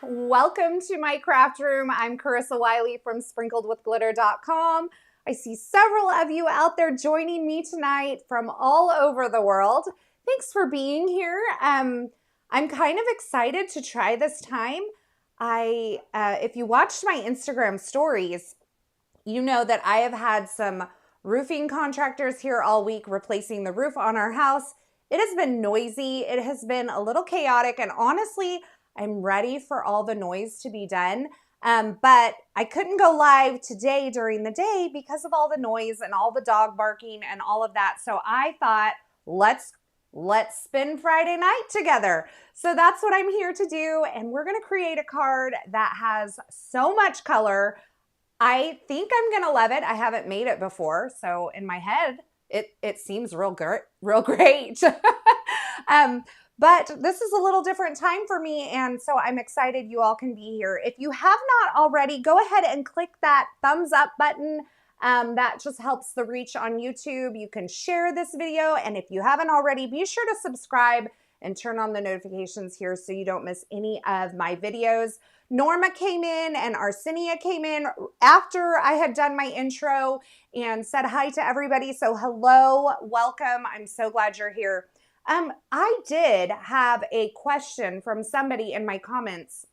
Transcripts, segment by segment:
Welcome to my craft room. I'm Carissa Wiley from sprinkledwithglitter.com. I see several of you out there joining me tonight from all over the world. Thanks for being here. I'm kind of excited to try this time. If you watched my Instagram stories, you know that I have had some roofing contractors here all week replacing the roof on our house. It has been noisy. It has been a little chaotic, and honestly, I'm ready for all the noise to be done. But I couldn't go live today during the day because of all the noise and all the dog barking and all of that. So I thought, let's spend Friday night together. So that's what I'm here to do. And we're going to create a card that has so much color. I think I'm going to love it. I haven't made it before. So in my head, it seems real great. But this is a little different time for me, and so I'm excited you all can be here. If you have not already, go ahead and click that thumbs up button. That just helps the reach on YouTube. You can share this video, and if you haven't already, be sure to subscribe and turn on the notifications here so you don't miss any of my videos. Norma came in and Arsenio came in after I had done my intro and said hi to everybody. So hello, welcome. I'm so glad you're here. I did have a question from somebody in my comments,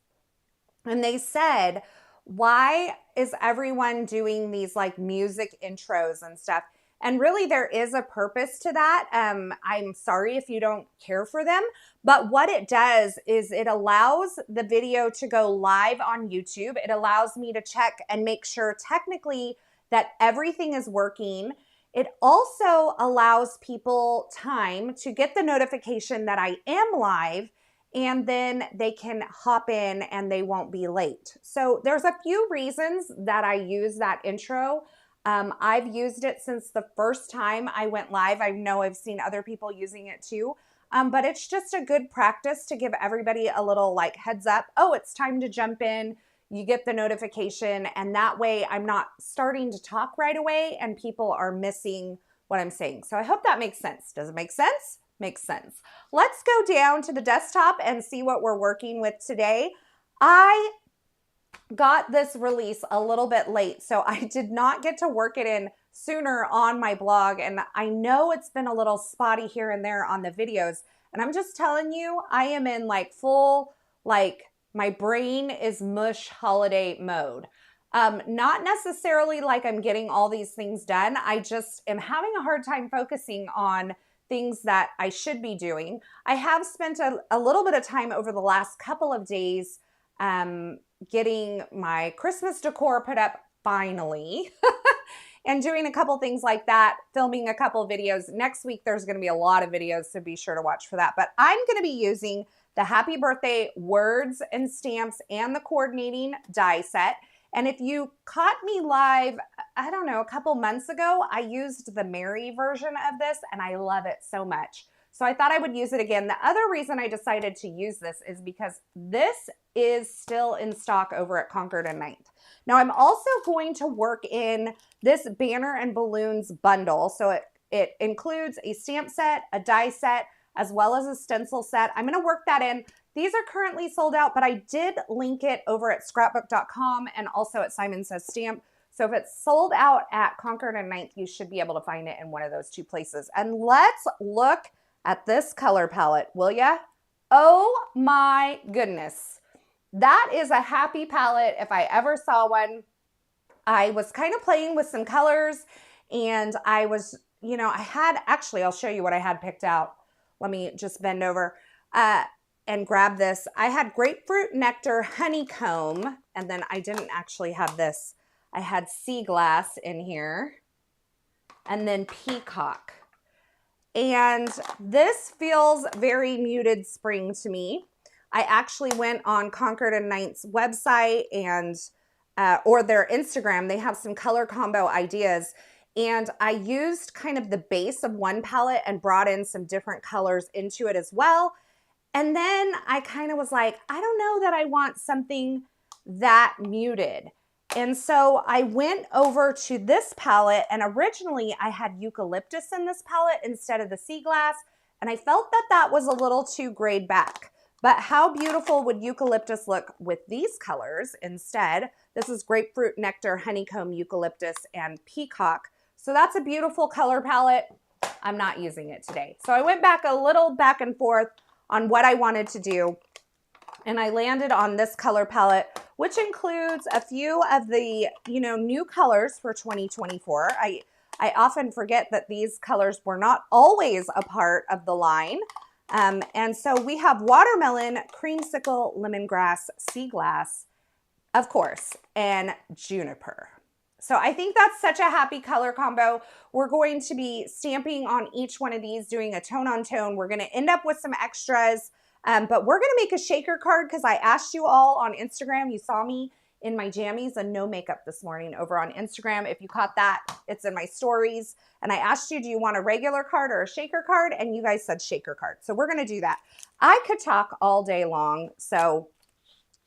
and they said, why is everyone doing these like music intros and stuff? And really there is a purpose to that. I'm sorry if you don't care for them, but what it does is it allows the video to go live on YouTube. It allows me to check and make sure technically that everything is working. It also allows people time to get the notification that I am live, and then they can hop in and they won't be late. So there's a few reasons that I use that intro. I've used it since the first time I went live. I know I've seen other people using it too, but it's just a good practice to give everybody a little like heads up. Oh, it's time to jump in. You get the notification, and that way I'm not starting to talk right away and people are missing what I'm saying. So I hope that makes sense. Does it make sense? Makes sense. Let's go down to the desktop and see what we're working with today. I got this release a little bit late, so I did not get to work it in sooner on my blog, and I know it's been a little spotty here and there on the videos, and I'm just telling you, I am in like full, like, my brain is mush holiday mode. Not necessarily like I'm getting all these things done. I just am having a hard time focusing on things that I should be doing. I have spent a little bit of time over the last couple of days getting my Christmas decor put up finally and doing a couple things like that, filming a couple of videos. Next week, there's going to be a lot of videos, so be sure to watch for that. But I'm going to be using the Happy Birthday words and stamps and the coordinating die set. And if you caught me live, I don't know, a couple months ago, I used the Merry version of this and I love it so much. So I thought I would use it again. The other reason I decided to use this is because this is still in stock over at Concord and 9th. Now I'm also going to work in this banner and balloons bundle. So it includes a stamp set, a die set, as well as a stencil set. I'm going to work that in. These are currently sold out, but I did link it over at scrapbook.com and also at Simon Says Stamp. So if it's sold out at Concord and 9th, you should be able to find it in one of those two places. And let's look at this color palette, will ya? Oh my goodness. That is a happy palette if I ever saw one. I was kind of playing with some colors, and I was, you know, actually, I'll show you what I had picked out. Let me just bend over and grab this. I had grapefruit nectar honeycomb, and then I didn't actually have this. I had sea glass in here, and then peacock. And this feels very muted spring to me. I actually went on Concord and 9th's website and or their Instagram. They have some color combo ideas. And I used kind of the base of one palette and brought in some different colors into it as well. And then I kind of was like, I don't know that I want something that muted. And so I went over to this palette, and originally I had eucalyptus in this palette instead of the sea glass, and I felt that that was a little too grayed back. But how beautiful would eucalyptus look with these colors instead? This is grapefruit, nectar, honeycomb, eucalyptus, and peacock. So that's a beautiful color palette. I'm not using it today. So I went back a little back and forth on what I wanted to do, and I landed on this color palette, which includes a few of the, new colors for 2024. I often forget that these colors were not always a part of the line. And so we have watermelon, creamsicle, lemongrass, sea glass, of course, and juniper. So I think that's such a happy color combo. We're going to be stamping on each one of these, doing a tone on tone. We're going to end up with some extras, but we're going to make a shaker card because I asked you all on Instagram. You saw me in my jammies and no makeup this morning over on Instagram. If you caught that, it's in my stories. And I asked you, do you want a regular card or a shaker card? And you guys said shaker card. So we're going to do that. I could talk all day long, so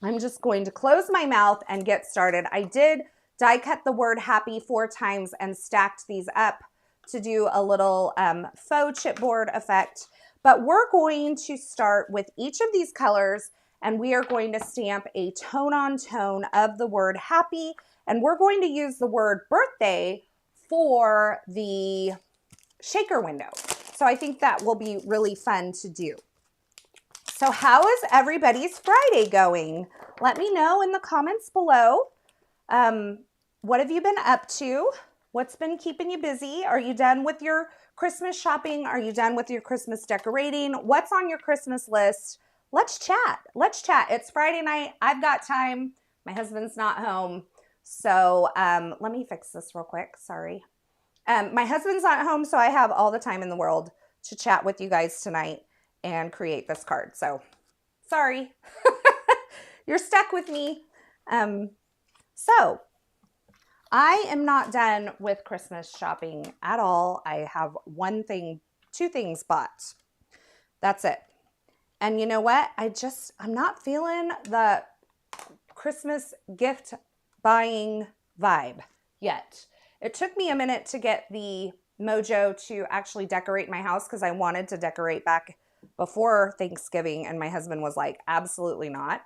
I'm just going to close my mouth and get started. I did die cut the word happy 4 times and stacked these up to do a little faux chipboard effect. But we're going to start with each of these colors, and we are going to stamp a tone on tone of the word happy, and we're going to use the word birthday for the shaker window. So I think that will be really fun to do. So how is everybody's Friday going? Let me know in the comments below. What have you been up to? What's been keeping you busy? Are you done with your Christmas shopping? Are you done with your Christmas decorating? What's on your Christmas list? Let's chat. Let's chat. It's Friday night. I've got time. My husband's not home. So let me fix this real quick. Sorry. My husband's not home, so I have all the time in the world to chat with you guys tonight and create this card. So sorry. You're stuck with me. So I am not done with Christmas shopping at all. I have 2 things bought. That's it. And you know what? I'm not feeling the Christmas gift buying vibe yet. It took me a minute to get the mojo to actually decorate my house because I wanted to decorate back before Thanksgiving, and my husband was like, absolutely not.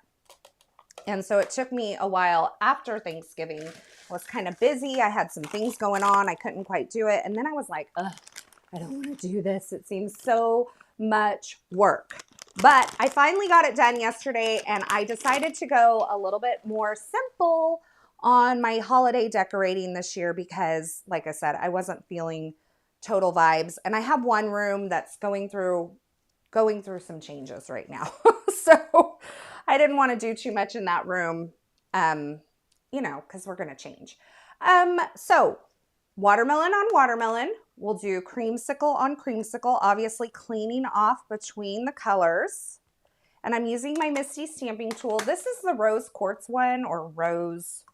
And so it took me a while after Thanksgiving. I was kind of busy. I had some things going on. I couldn't quite do it. And then I was like, ugh, I don't want to do this. It seems so much work. But I finally got it done yesterday, and I decided to go a little bit more simple on my holiday decorating this year because, like I said, I wasn't feeling total vibes. And I have one room that's going through some changes right now. So I didn't want to do too much in that room, because we're going to change. So watermelon on watermelon. We'll do creamsicle on creamsicle, obviously cleaning off between the colors. And I'm using my Misty stamping tool. This is the Rose Quartz one, or Rose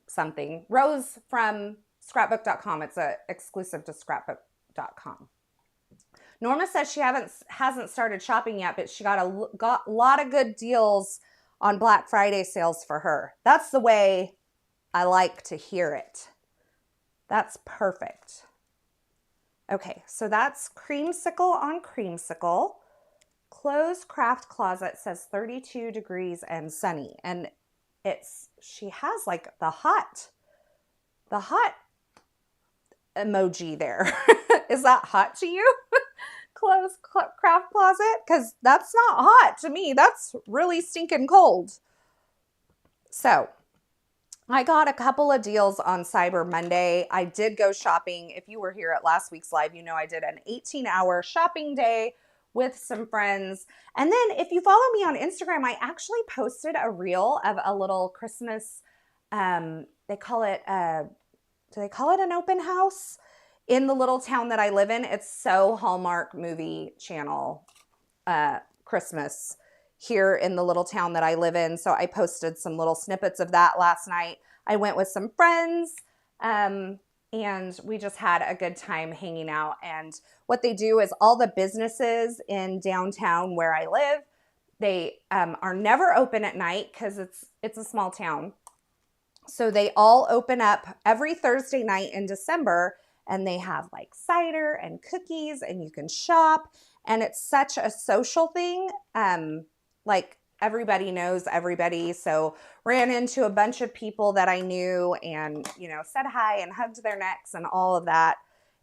something. Rose from scrapbook.com. It's exclusive to scrapbook.com. Norma says she hasn't started shopping yet, but she got a lot of good deals on Black Friday sales for her. That's the way I like to hear it. That's perfect. Okay, so that's creamsicle on creamsicle. Closed craft closet says 32 degrees and sunny. And she has like the hot emoji there. Is that hot to you? Closed craft closet? Because that's not hot to me. That's really stinking cold. So I got a couple of deals on Cyber Monday. I did go shopping. If you were here at last week's live, you know I did an 18-hour shopping day with some friends. And then if you follow me on Instagram, I actually posted a reel of a little Christmas, they call it, do they call it an open house? In the little town that I live in. It's so Hallmark movie channel Christmas here in the little town that I live in. So I posted some little snippets of that last night. I went with some friends and we just had a good time hanging out. And what they do is all the businesses in downtown where I live, they are never open at night because it's a small town. So they all open up every Thursday night in December, and they have like cider and cookies, and you can shop. And it's such a social thing. Like everybody knows everybody. So ran into a bunch of people that I knew and, you know, said hi and hugged their necks and all of that.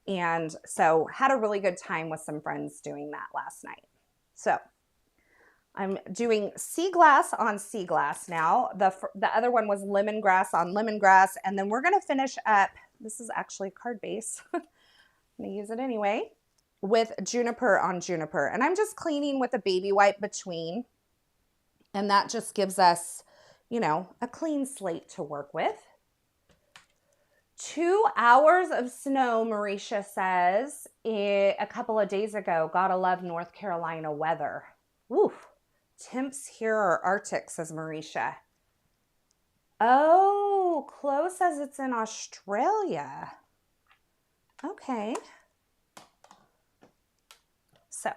And so had a really good time with some friends doing that last night. So I'm doing sea glass on sea glass now. The other one was lemongrass on lemongrass. And then we're going to finish up, this is actually a card base. I'm going to use it anyway, with juniper on juniper. And I'm just cleaning with a baby wipe between. And that just gives us, you know, a clean slate to work with. 2 hours of snow, Marisha says, a couple of days ago. Gotta love North Carolina weather. Oof. Temps here are Arctic, says Marisha. Oh, Chloe says it's in Australia. Okay. So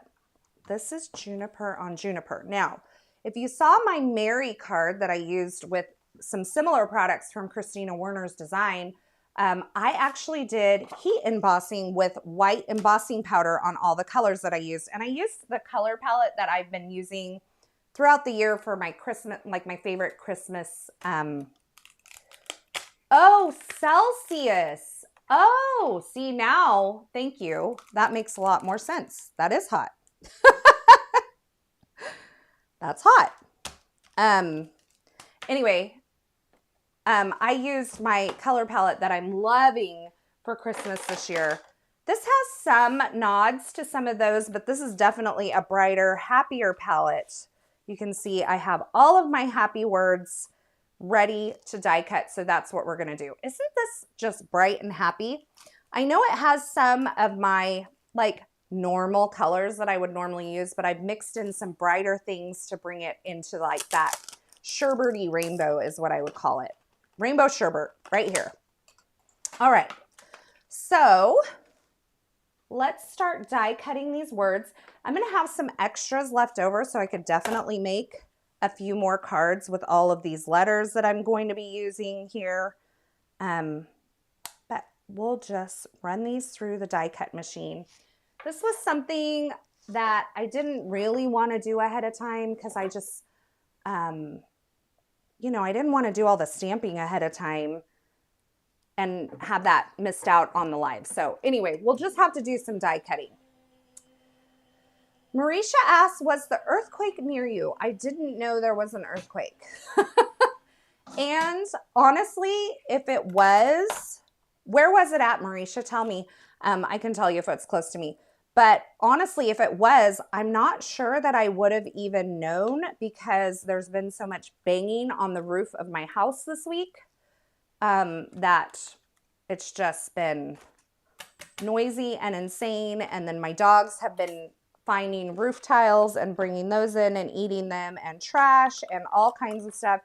this is juniper on juniper. Now, if you saw my Mary card that I used with some similar products from Christina Werner's design, I actually did heat embossing with white embossing powder on all the colors that I used. And I used the color palette that I've been using throughout the year for my Christmas, like my favorite Christmas. Oh, Celsius. Oh, see now, thank you. That makes a lot more sense. That is hot. That's hot. Anyway, I used my color palette that I'm loving for Christmas this year. This has some nods to some of those, but this is definitely a brighter, happier palette. You can see I have all of my happy words ready to die cut, so that's what we're gonna do. Isn't this just bright and happy? I know it has some of my like normal colors that I would normally use, but I've mixed in some brighter things to bring it into like that sherbety rainbow is what I would call it. Rainbow sherbet right here. All right, so let's start die cutting these words. I'm gonna have some extras left over, so I could definitely make a few more cards with all of these letters that I'm going to be using here. But we'll just run these through the die cut machine. This was something that I didn't really want to do ahead of time because I just, you know, I didn't want to do all the stamping ahead of time and have that missed out on the live. So anyway, we'll just have to do some die cutting. Marisha asks, was the earthquake near you? I didn't know there was an earthquake. And honestly, if it was, where was it at, Marisha? Tell me. I can tell you if it's close to me. But honestly, if it was, I'm not sure that I would have even known because there's been so much banging on the roof of my house this week that it's just been noisy and insane. And then my dogs have been finding roof tiles and bringing those in and eating them and trash and all kinds of stuff.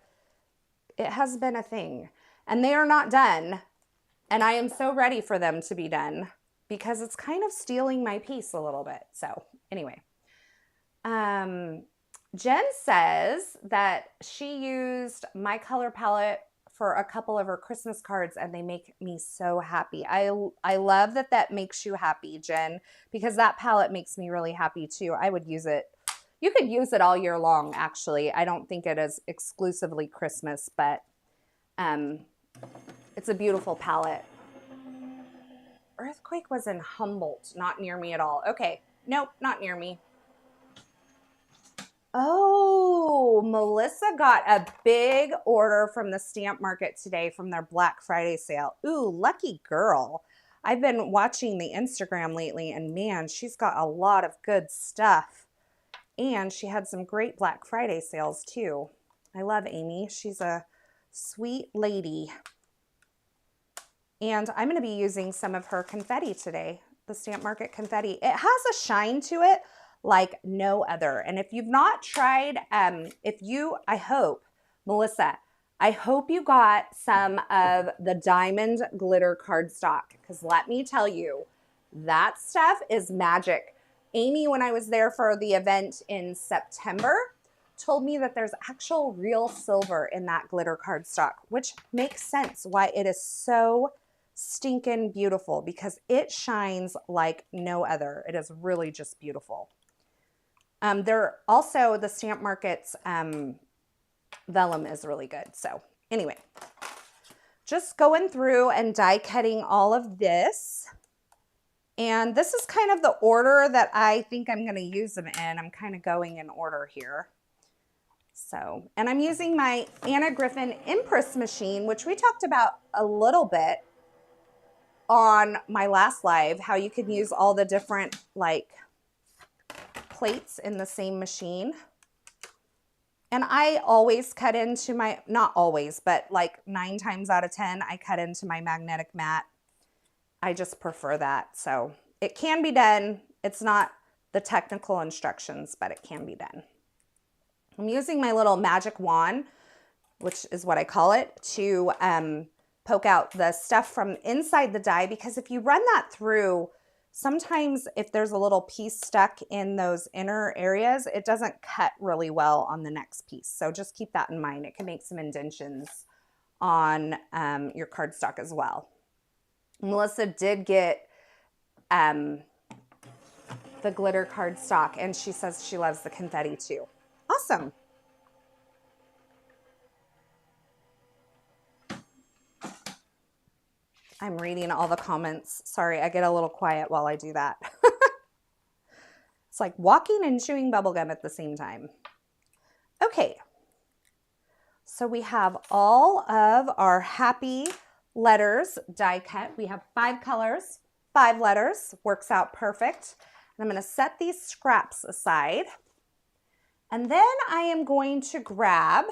It has been a thing and they are not done. And I am so ready for them to be done because it's kind of stealing my peace a little bit. So anyway, Jen says that she used my color palette for a couple of her Christmas cards and they make me so happy. I love that that makes you happy, Jen, because that palette makes me really happy too. I would use it. You could use it all year long, actually. I don't think it is exclusively Christmas, but it's a beautiful palette. Earthquake was in Humboldt, not near me at all. Okay, nope, not near me. Oh, Melissa got a big order from the stamp market today from their Black Friday sale. Ooh, lucky girl. I've been watching the Instagram lately and man, she's got a lot of good stuff. And she had some great Black Friday sales too. I love Amy. She's a sweet lady. And I'm going to be using some of her confetti today, the Stamp Market confetti. It has a shine to it like no other. And if you've not tried, I hope, Melissa, I hope you got some of the diamond glitter cardstock because let me tell you, that stuff is magic. Amy, when I was there for the event in September, told me that there's actual real silver in that glitter cardstock, which makes sense why it is so stinking beautiful because it shines like no other. It is really just beautiful. They're also, the Stamp Market's vellum is really good. So anyway, just going through and die cutting all of this. And this is kind of the order that I think I'm going to use them in. I'm kind of going in order here. So, and I'm using my Anna Griffin Impress machine, which we talked about a little bit on my last live, how you can use all the different like plates in the same machine. And I always cut into my, not always, but like 9 times out of 10, I cut into my magnetic mat. I just prefer that. So it can be done. It's not the technical instructions, but it can be done. I'm using my little magic wand, which is what I call it, to poke out the stuff from inside the die, because if you run that through, sometimes if there's a little piece stuck in those inner areas, it doesn't cut really well on the next piece. So just keep that in mind. It can make some indentions on your cardstock as well. Melissa did get the glitter cardstock, and she says she loves the confetti too. Awesome. I'm reading all the comments. Sorry, I get a little quiet while I do that. It's like walking and chewing bubblegum at the same time. Okay, so we have all of our happy letters die cut. We have 5 colors, 5 letters, works out perfect. And I'm going to set these scraps aside. And then I am going to grab,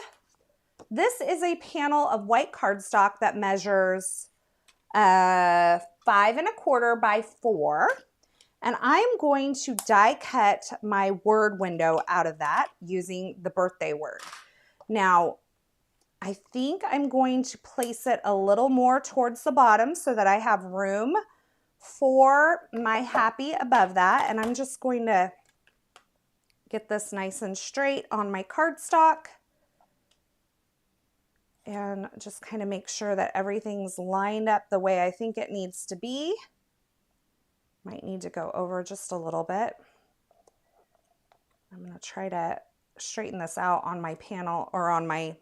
this is a panel of white cardstock that measures 5 1/4 by 4. And I'm going to die cut my word window out of that using the birthday word. Now, I think I'm going to place it a little more towards the bottom so that I have room for my happy above that. And I'm just going to get this nice and straight on my cardstock and just kind of make sure that everything's lined up the way I think it needs to be. Might need to go over just a little bit. I'm going to try to straighten this out on my panel or on my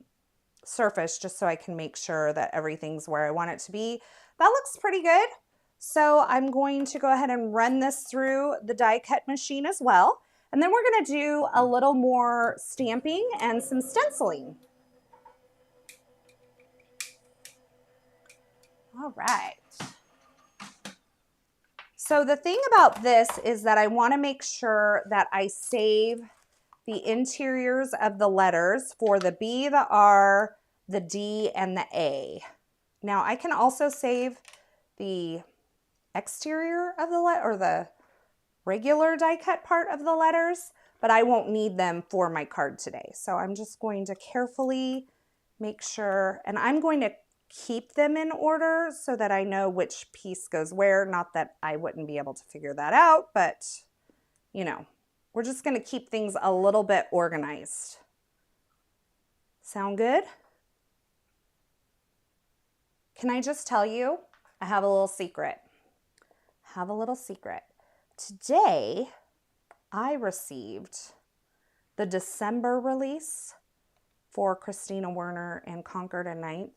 surface just so I can make sure that everything's where I want it to be. That looks pretty good. So I'm going to go ahead and run this through the die cut machine as well. And then we're going to do a little more stamping and some stenciling. All right. So the thing about this is that I want to make sure that I save the interiors of the letters for the B, the R, the D, and the A. Now I can also save the exterior of the letter or the regular die cut part of the letters, but I won't need them for my card today. So I'm just going to carefully make sure, and I'm going to keep them in order so that I know which piece goes where. Not that I wouldn't be able to figure that out, but you know, we're just going to keep things a little bit organized. Sound good? Can I just tell you, I have a little secret. Today, I received the December release for Christina Werner and Concord and 9th.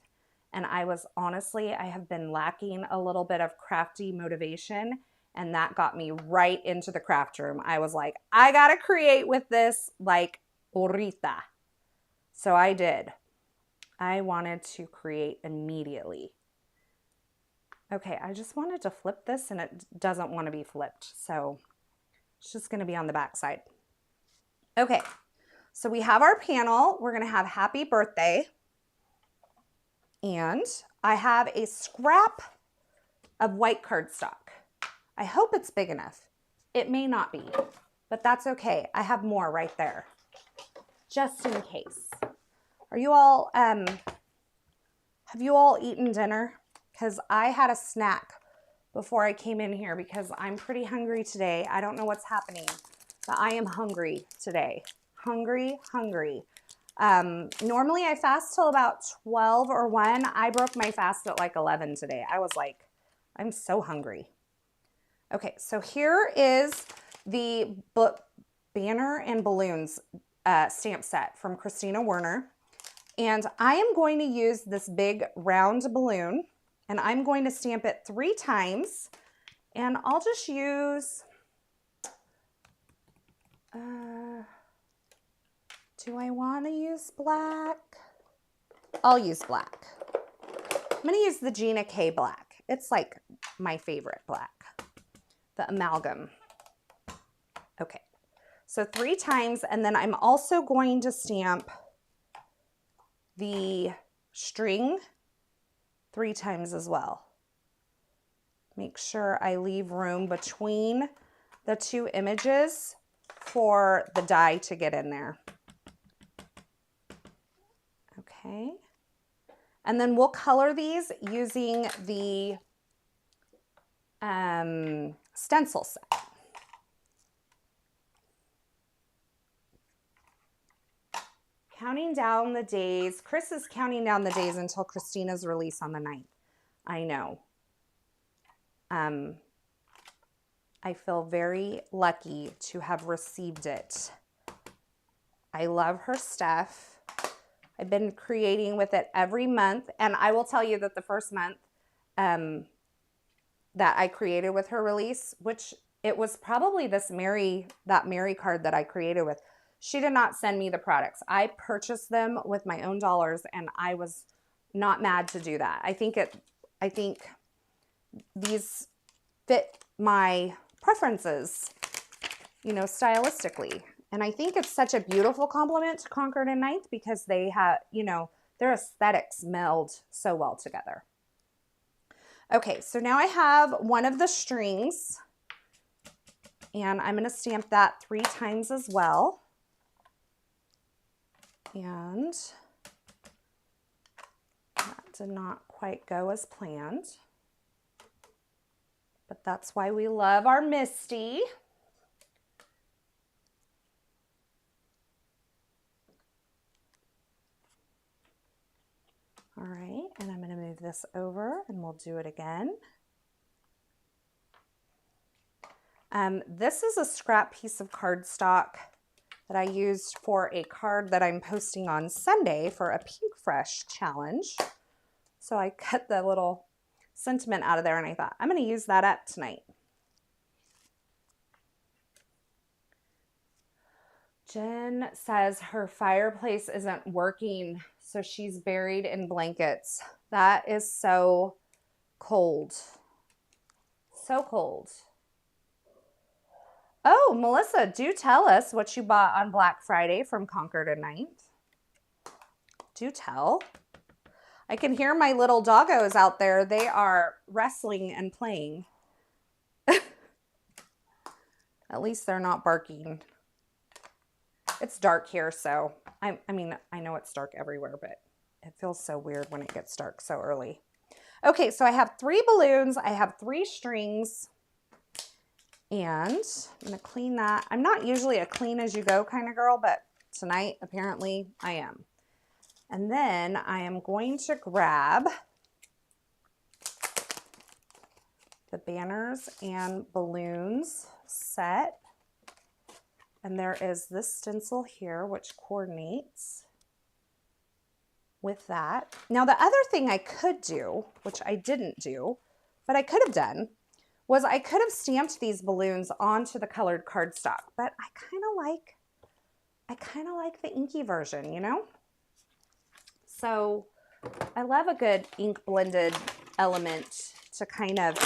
And I have been lacking a little bit of crafty motivation, and that got me right into the craft room. I was like, I gotta create with this like ahorita. So I did. I wanted to create immediately. Okay, I just wanted to flip this and it doesn't want to be flipped. So it's just gonna be on the back side. Okay, so we have our panel. We're gonna have happy birthday. And I have a scrap of white cardstock. I hope it's big enough. It may not be, but that's okay. I have more right there, just in case. Are you all, have you all eaten dinner? Because I had a snack before I came in here because I'm pretty hungry today. I don't know what's happening, but I am hungry today. Hungry. Normally I fast till about 12 or 1. I broke my fast at like 11 today. I was like, I'm so hungry. Okay, so here is the banner and balloons stamp set from Christina Werner. And I am going to use this big round balloon, and I'm going to stamp it 3 times. And I'll just use, do I want to use black? I'll use black. I'm going to use the Gina K black. It's like my favorite black, the amalgam. Okay, so 3 times, and then I'm also going to stamp the string 3 times as well. Make sure I leave room between the 2 images for the die to get in there. Okay. And then we'll color these using the stencil set. Counting down the days. Chris is counting down the days until Christina's release on the 9th. I know. I feel very lucky to have received it. I love her stuff. I've been creating with it every month, and I will tell you that the first month that I created with her release, which it was probably that Mary card that I created with, she did not send me the products. I purchased them with my own dollars, and I was not mad to do that. I think these fit my preferences, you know, stylistically. And I think it's such a beautiful compliment to Concord and 9th because they have, you know, their aesthetics meld so well together. Okay, so now I have one of the strings, and I'm going to stamp that 3 times as well. And that did not quite go as planned, but that's why we love our Misty. All right, and I'm going to move this over and we'll do it again. This is a scrap piece of cardstock that I used for a card that I'm posting on Sunday for a Pink Fresh challenge. So I cut the little sentiment out of there, and I thought, I'm going to use that up tonight. Jen says her fireplace isn't working, so she's buried in blankets. That is so cold. So cold. Oh, Melissa, do tell us what you bought on Black Friday from Concord and 9th. Do tell. I can hear my little doggos out there. They are wrestling and playing. At least they're not barking. It's dark here, so I mean, I know it's dark everywhere, but it feels so weird when it gets dark so early. Okay, so I have 3 balloons. I have 3 strings. And I'm going to clean that. I'm not usually a clean as you go kind of girl, but tonight apparently I am. And then I am going to grab the banners and balloons set. And there is this stencil here, which coordinates with that. Now, the other thing I could do, which I didn't do, but I could have done, was I could have stamped these balloons onto the colored cardstock, but I kind of like the inky version, you know? So I love a good ink blended element to kind of,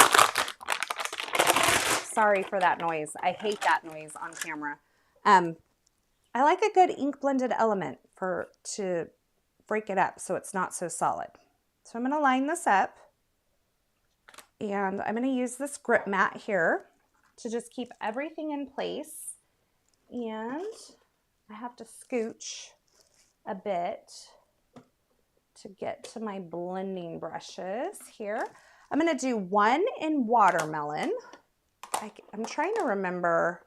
sorry for that noise. I hate that noise on camera. I like a good ink blended element to break it up so it's not so solid. So I'm going to line this up. And I'm going to use this grip mat here to just keep everything in place. And I have to scooch a bit to get to my blending brushes here. I'm going to do one in watermelon. I'm trying to remember.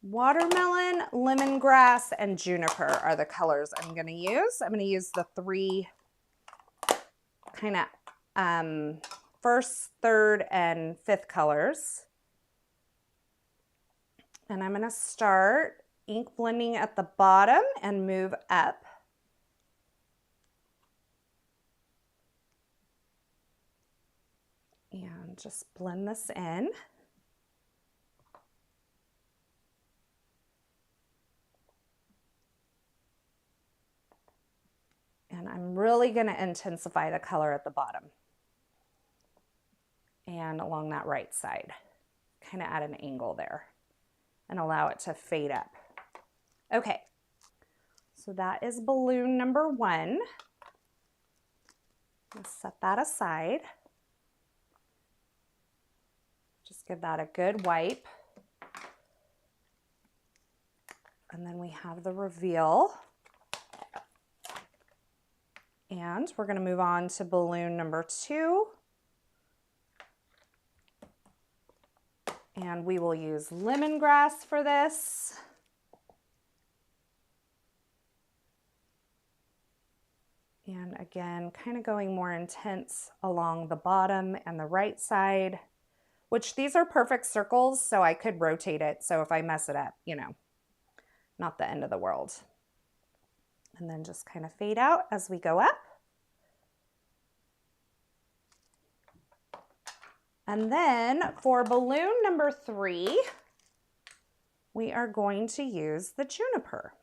Watermelon, lemongrass, and juniper are the colors I'm going to use. I'm going to use the 3 kind of first, third, and fifth colors. And I'm gonna start ink blending at the bottom and move up. And just blend this in. And I'm really gonna intensify the color at the bottom and along that right side, kind of at an angle there, and allow it to fade up. Okay, so that is balloon number 1. Let's set that aside. Just give that a good wipe. And then we have the reveal. And we're gonna move on to balloon number 2. And we will use lemongrass for this. And again, kind of going more intense along the bottom and the right side, which these are perfect circles, so I could rotate it. So if I mess it up, you know, not the end of the world. And then just kind of fade out as we go up. And then for balloon number 3, we are going to use the juniper.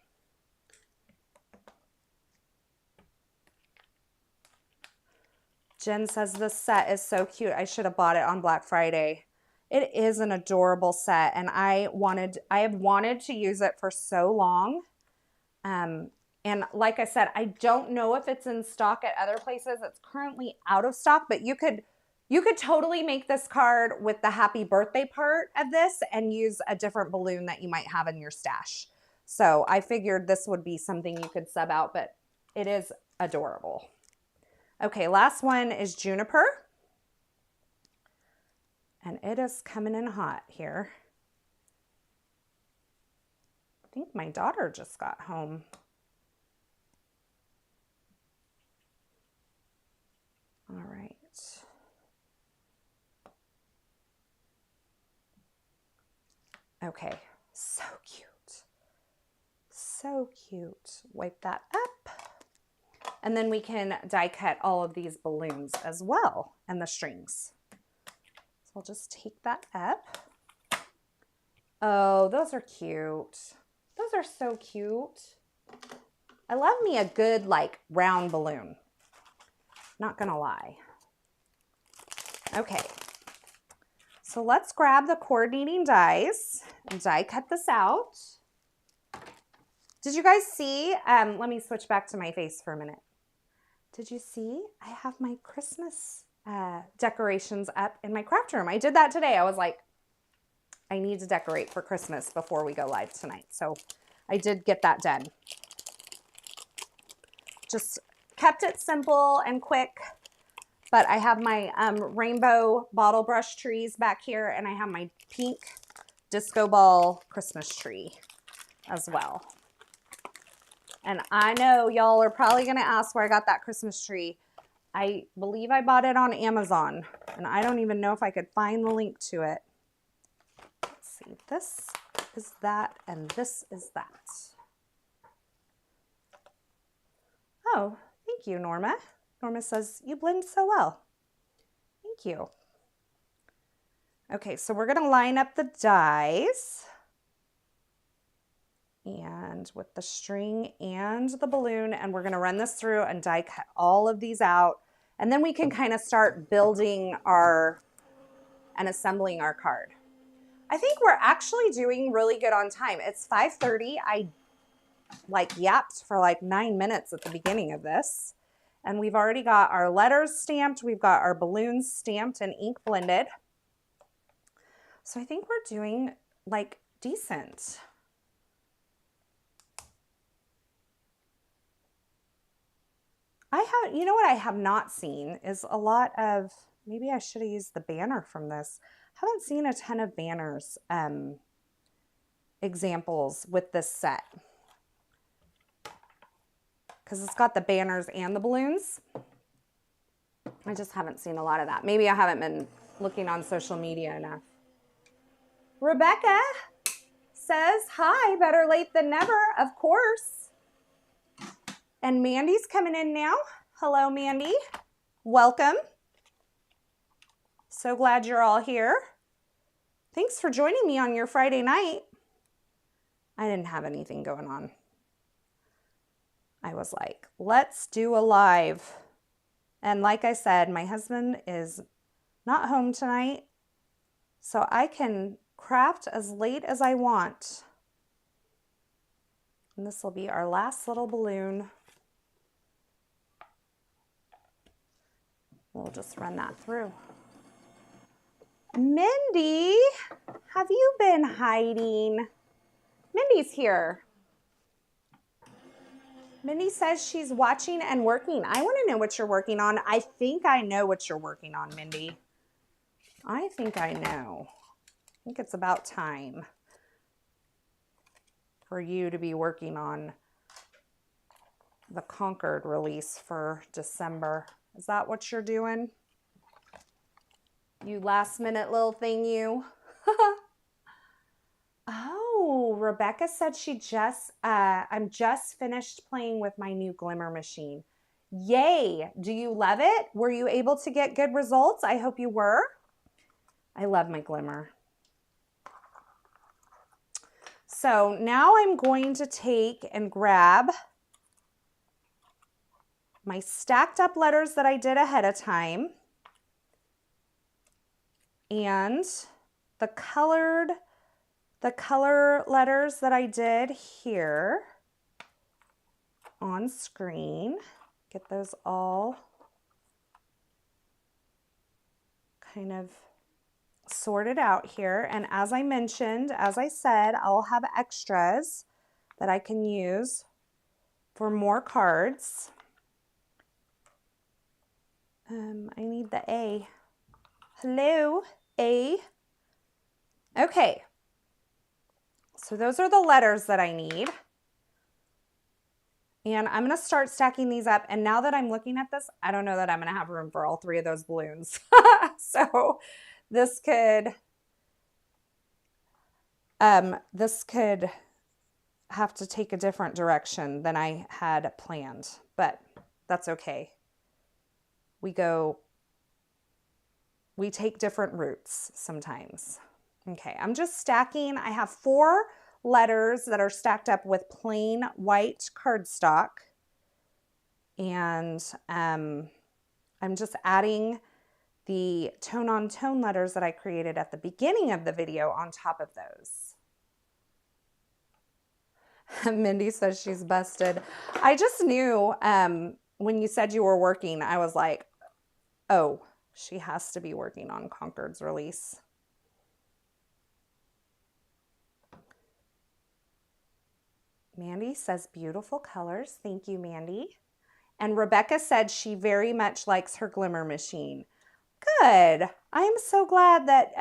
Jen says this set is so cute. I should have bought it on Black Friday. It is an adorable set, and I have wanted to use it for so long. And like I said, I don't know if it's in stock at other places. It's currently out of stock, but you could totally make this card with the happy birthday part of this and use a different balloon that you might have in your stash. So I figured this would be something you could sub out, but it is adorable. Okay, last one is juniper. And it is coming in hot here. I think my daughter just got home. All right. Okay, so cute. So cute. Wipe that up. And then we can die cut all of these balloons as well and the strings. So I'll just take that up. Oh, those are cute. Those are so cute. I love me a good like round balloon. Not gonna lie. Okay. So let's grab the coordinating dies and die cut this out. Did you guys see? Let me switch back to my face for a minute. Did you see? I have my Christmas decorations up in my craft room. I did that today. I was like, I need to decorate for Christmas before we go live tonight. So I did get that done. Just kept it simple and quick. But I have my rainbow bottle brush trees back here, and I have my pink disco ball Christmas tree as well. And I know y'all are probably going to ask where I got that Christmas tree. I believe I bought it on Amazon, and I don't even know if I could find the link to it. Let's see, this is that, and this is that. Oh, thank you, Norma. Norma says, you blend so well. Thank you. Okay, so we're going to line up the dies. And with the string and the balloon, and we're going to run this through and die cut all of these out. And then we can kind of start building and assembling our card. I think we're actually doing really good on time. It's 5:30. I like yapped for like 9 minutes at the beginning of this. And we've already got our letters stamped. We've got our balloons stamped and ink blended. So I think we're doing like decent. You know what I have not seen is a lot of, maybe I should have used the banner from this. Haven't seen a ton of banners examples with this set. Because it's got the banners and the balloons. I just haven't seen a lot of that. Maybe I haven't been looking on social media enough. Rebecca says, hi, better late than never, of course. And Mandy's coming in now. Hello, Mandy. Welcome. So glad you're all here. Thanks for joining me on your Friday night. I didn't have anything going on. I was like, let's do a live. And like I said, my husband is not home tonight, so I can craft as late as I want. And this will be our last little balloon. We'll just run that through. Mindy, have you been hiding? Mindy's here. Mindy says she's watching and working. I want to know what you're working on. I think I know what you're working on, Mindy. I think I know. I think it's about time for you to be working on the Concord release for December. Is that what you're doing? You last minute little thing, you. Oh, Rebecca said I'm just finished playing with my new glimmer machine. Yay. Do you love it? Were you able to get good results? I hope you were. I love my glimmer. So now I'm going to take and grab my stacked up letters that I did ahead of time and the color letters that I did here on screen. Get those all kind of sorted out here. And as I mentioned, as I said, I'll have extras that I can use for more cards. I need the A. Hello, A. Okay. So those are the letters that I need. And I'm going to start stacking these up. And now that I'm looking at this, I don't know that I'm going to have room for all three of those balloons. So this could have to take a different direction than I had planned, but that's okay. We take different routes sometimes. Okay, I'm just stacking. I have 4 letters that are stacked up with plain white cardstock. And I'm just adding the tone-on-tone letters that I created at the beginning of the video on top of those. Mindy says she's busted. I just knew when you said you were working, I was like, oh, she has to be working on Concord's release. Mandy says beautiful colors. Thank you, Mandy. And Rebecca said she very much likes her glimmer machine. Good. I'm so glad that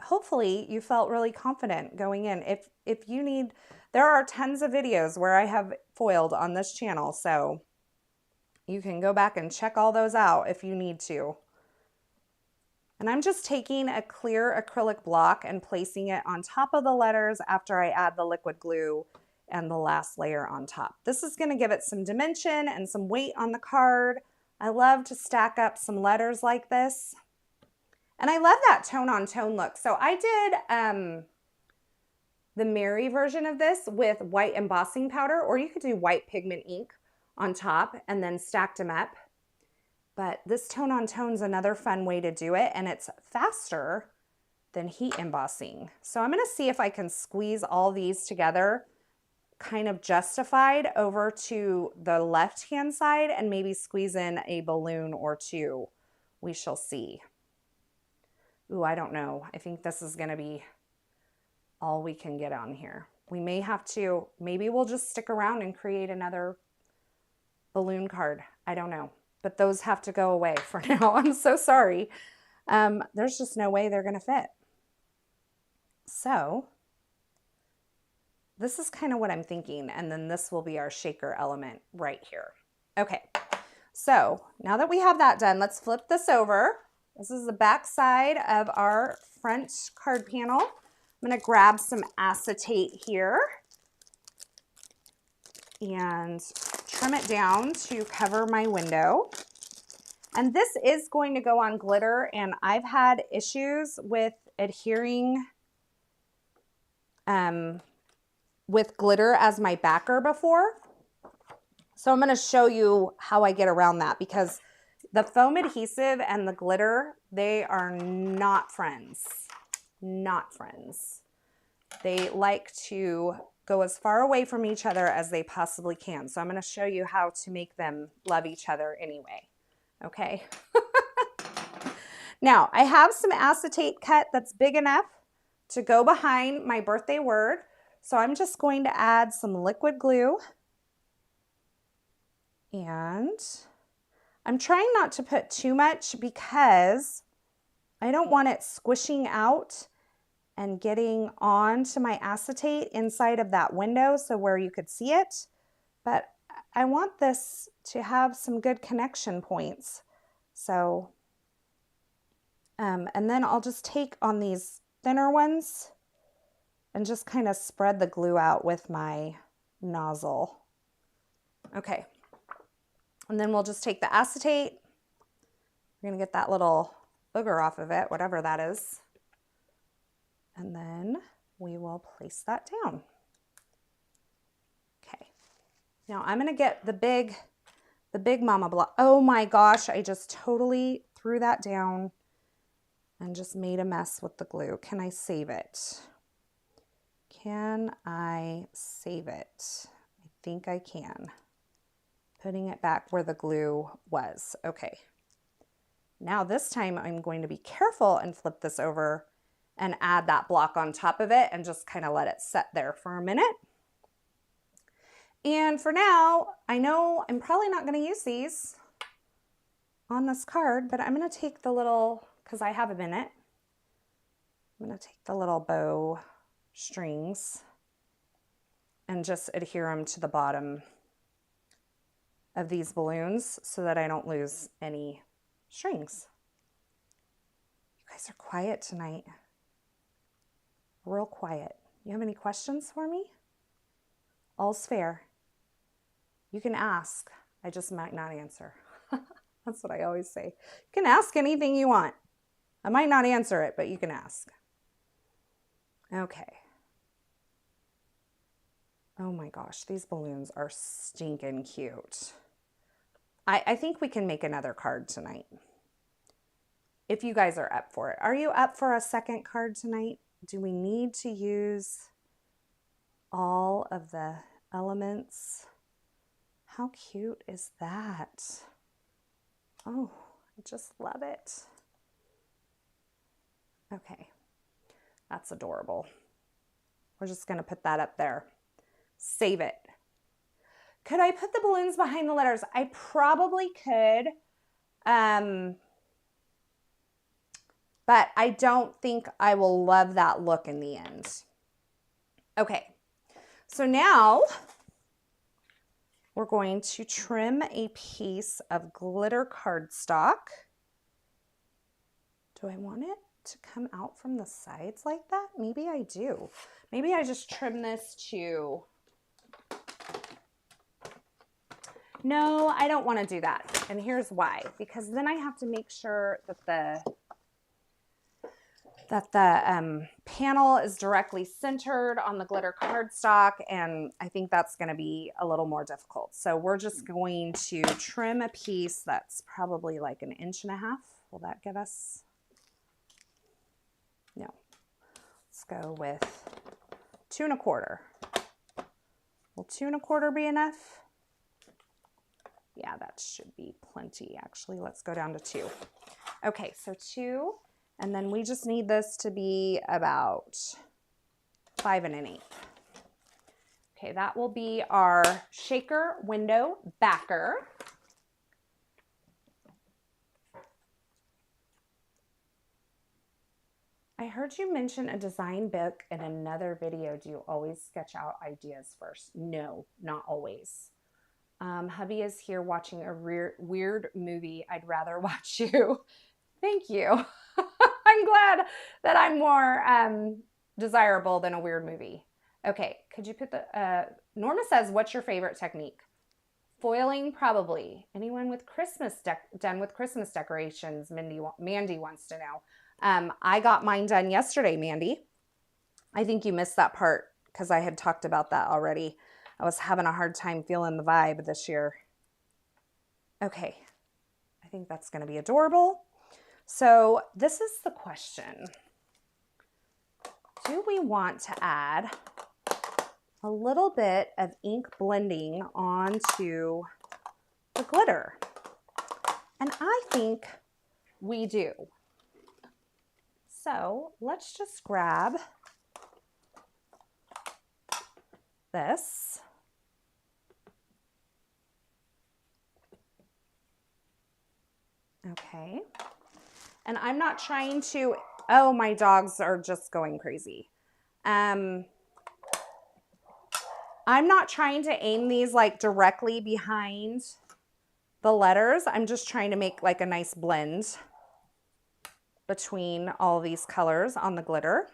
hopefully you felt really confident going in. If you need, there are tons of videos where I have foiled on this channel, so you can go back and check all those out if you need to. And I'm just taking a clear acrylic block and placing it on top of the letters after I add the liquid glue and the last layer on top. This is going to give it some dimension and some weight on the card. I love to stack up some letters like this. And I love that tone-on-tone look. So I did the Mary version of this with white embossing powder, or you could do white pigment ink on top and then stacked them up. But this tone-on-tone is another fun way to do it, and it's faster than heat embossing. So I'm going to see if I can squeeze all these together, kind of justified over to the left-hand side, and maybe squeeze in a balloon or two. We shall see. Ooh, I don't know. I think this is going to be all we can get on here. We may have to, maybe we'll just stick around and create another balloon card. I don't know. But those have to go away for now. I'm so sorry. There's just no way they're going to fit. So this is kind of what I'm thinking. And then this will be our shaker element right here. Okay. So now that we have that done, let's flip this over. This is the back side of our front card panel. I'm gonna grab some acetate here and trim it down to cover my window. And this is going to go on glitter, and I've had issues with adhering with glitter as my backer before. So I'm going to show you how I get around that, because the foam adhesive and the glitter, they are not friends. Not friends. They like to go as far away from each other as they possibly can. So I'm going to show you how to make them love each other anyway. Okay. Now I have some acetate cut that's big enough to go behind my birthday word. So I'm just going to add some liquid glue, and I'm trying not to put too much because I don't want it squishing out and getting onto my acetate inside of that window, so where you could see it. But I want this to have some good connection points. So, and then I'll just take on these thinner ones and just kind of spread the glue out with my nozzle. Okay. And then we'll just take the acetate. We're gonna get that little booger off of it, whatever that is. And then we will place that down. Okay. Now I'm gonna get the big mama block. Oh my gosh, I just totally threw that down and just made a mess with the glue. Can I save it? Can I save it? I think I can. Putting it back where the glue was. Okay. Now this time I'm going to be careful and flip this over and add that block on top of it and just kind of let it set there for a minute. And for now, I know I'm probably not going to use these on this card, but I'm going to take the little, because I have a minute, I'm going to take the little bow strings and just adhere them to the bottom of these balloons so that I don't lose any strings. You guys are quiet tonight. Real quiet. You have any questions for me? All's fair. You can ask. I just might not answer. That's what I always say. You can ask anything you want. I might not answer it, but you can ask. Okay. Oh my gosh, these balloons are stinking cute. I think we can make another card tonight, if you guys are up for it. Are you up for a second card tonight? Do we need to use all of the elements? How cute is that? Oh, I just love it. Okay, that's adorable. We're just gonna put that up there. Save it. Could I put the balloons behind the letters? I probably could, but I don't think I will love that look in the end. Okay, so now we're going to trim a piece of glitter cardstock. Do I want it to come out from the sides like that? Maybe I do. Maybe I just trim this to... No, I don't want to do that. And here's why. Because then I have to make sure that the panel is directly centered on the glitter cardstock, and I think that's going to be a little more difficult. So we're just going to trim a piece that's probably like 1.5 inches. Will that give us? No. Let's go with 2 1/4. Will 2 1/4 be enough? Yeah, that should be plenty. Actually, let's go down to 2. Okay, so 2, and then we just need this to be about 5 1/8. Okay, that will be our shaker window backer. I heard you mention a design book in another video. Do you always sketch out ideas first? No, not always. Hubby is here watching a weird movie. I'd rather watch you. Thank you. I'm glad that I'm more desirable than a weird movie. Okay, could you put the, Norma says, what's your favorite technique? Foiling, probably. Anyone with done with Christmas decorations? Mandy wants to know. I got mine done yesterday, Mandy. I think you missed that part because I had talked about that already. I was having a hard time feeling the vibe this year. Okay, I think that's going to be adorable. So this is the question. Do we want to add a little bit of ink blending onto the glitter? And I think we do. So let's just grab this. Okay. And I'm not trying to, oh, my dogs are just going crazy. I'm not trying to aim these like directly behind the letters. I'm just trying to make like a nice blend between all these colors on the glitter.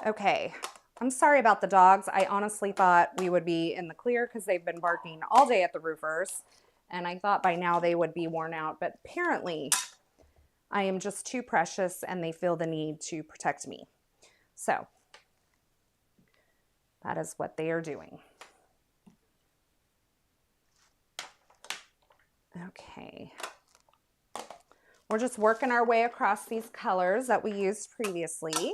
Okay, I'm sorry about the dogs. I honestly thought we would be in the clear because they've been barking all day at the roofers. And I thought by now they would be worn out, but apparently I am just too precious and they feel the need to protect me. So that is what they are doing. Okay. We're just working our way across these colors that we used previously.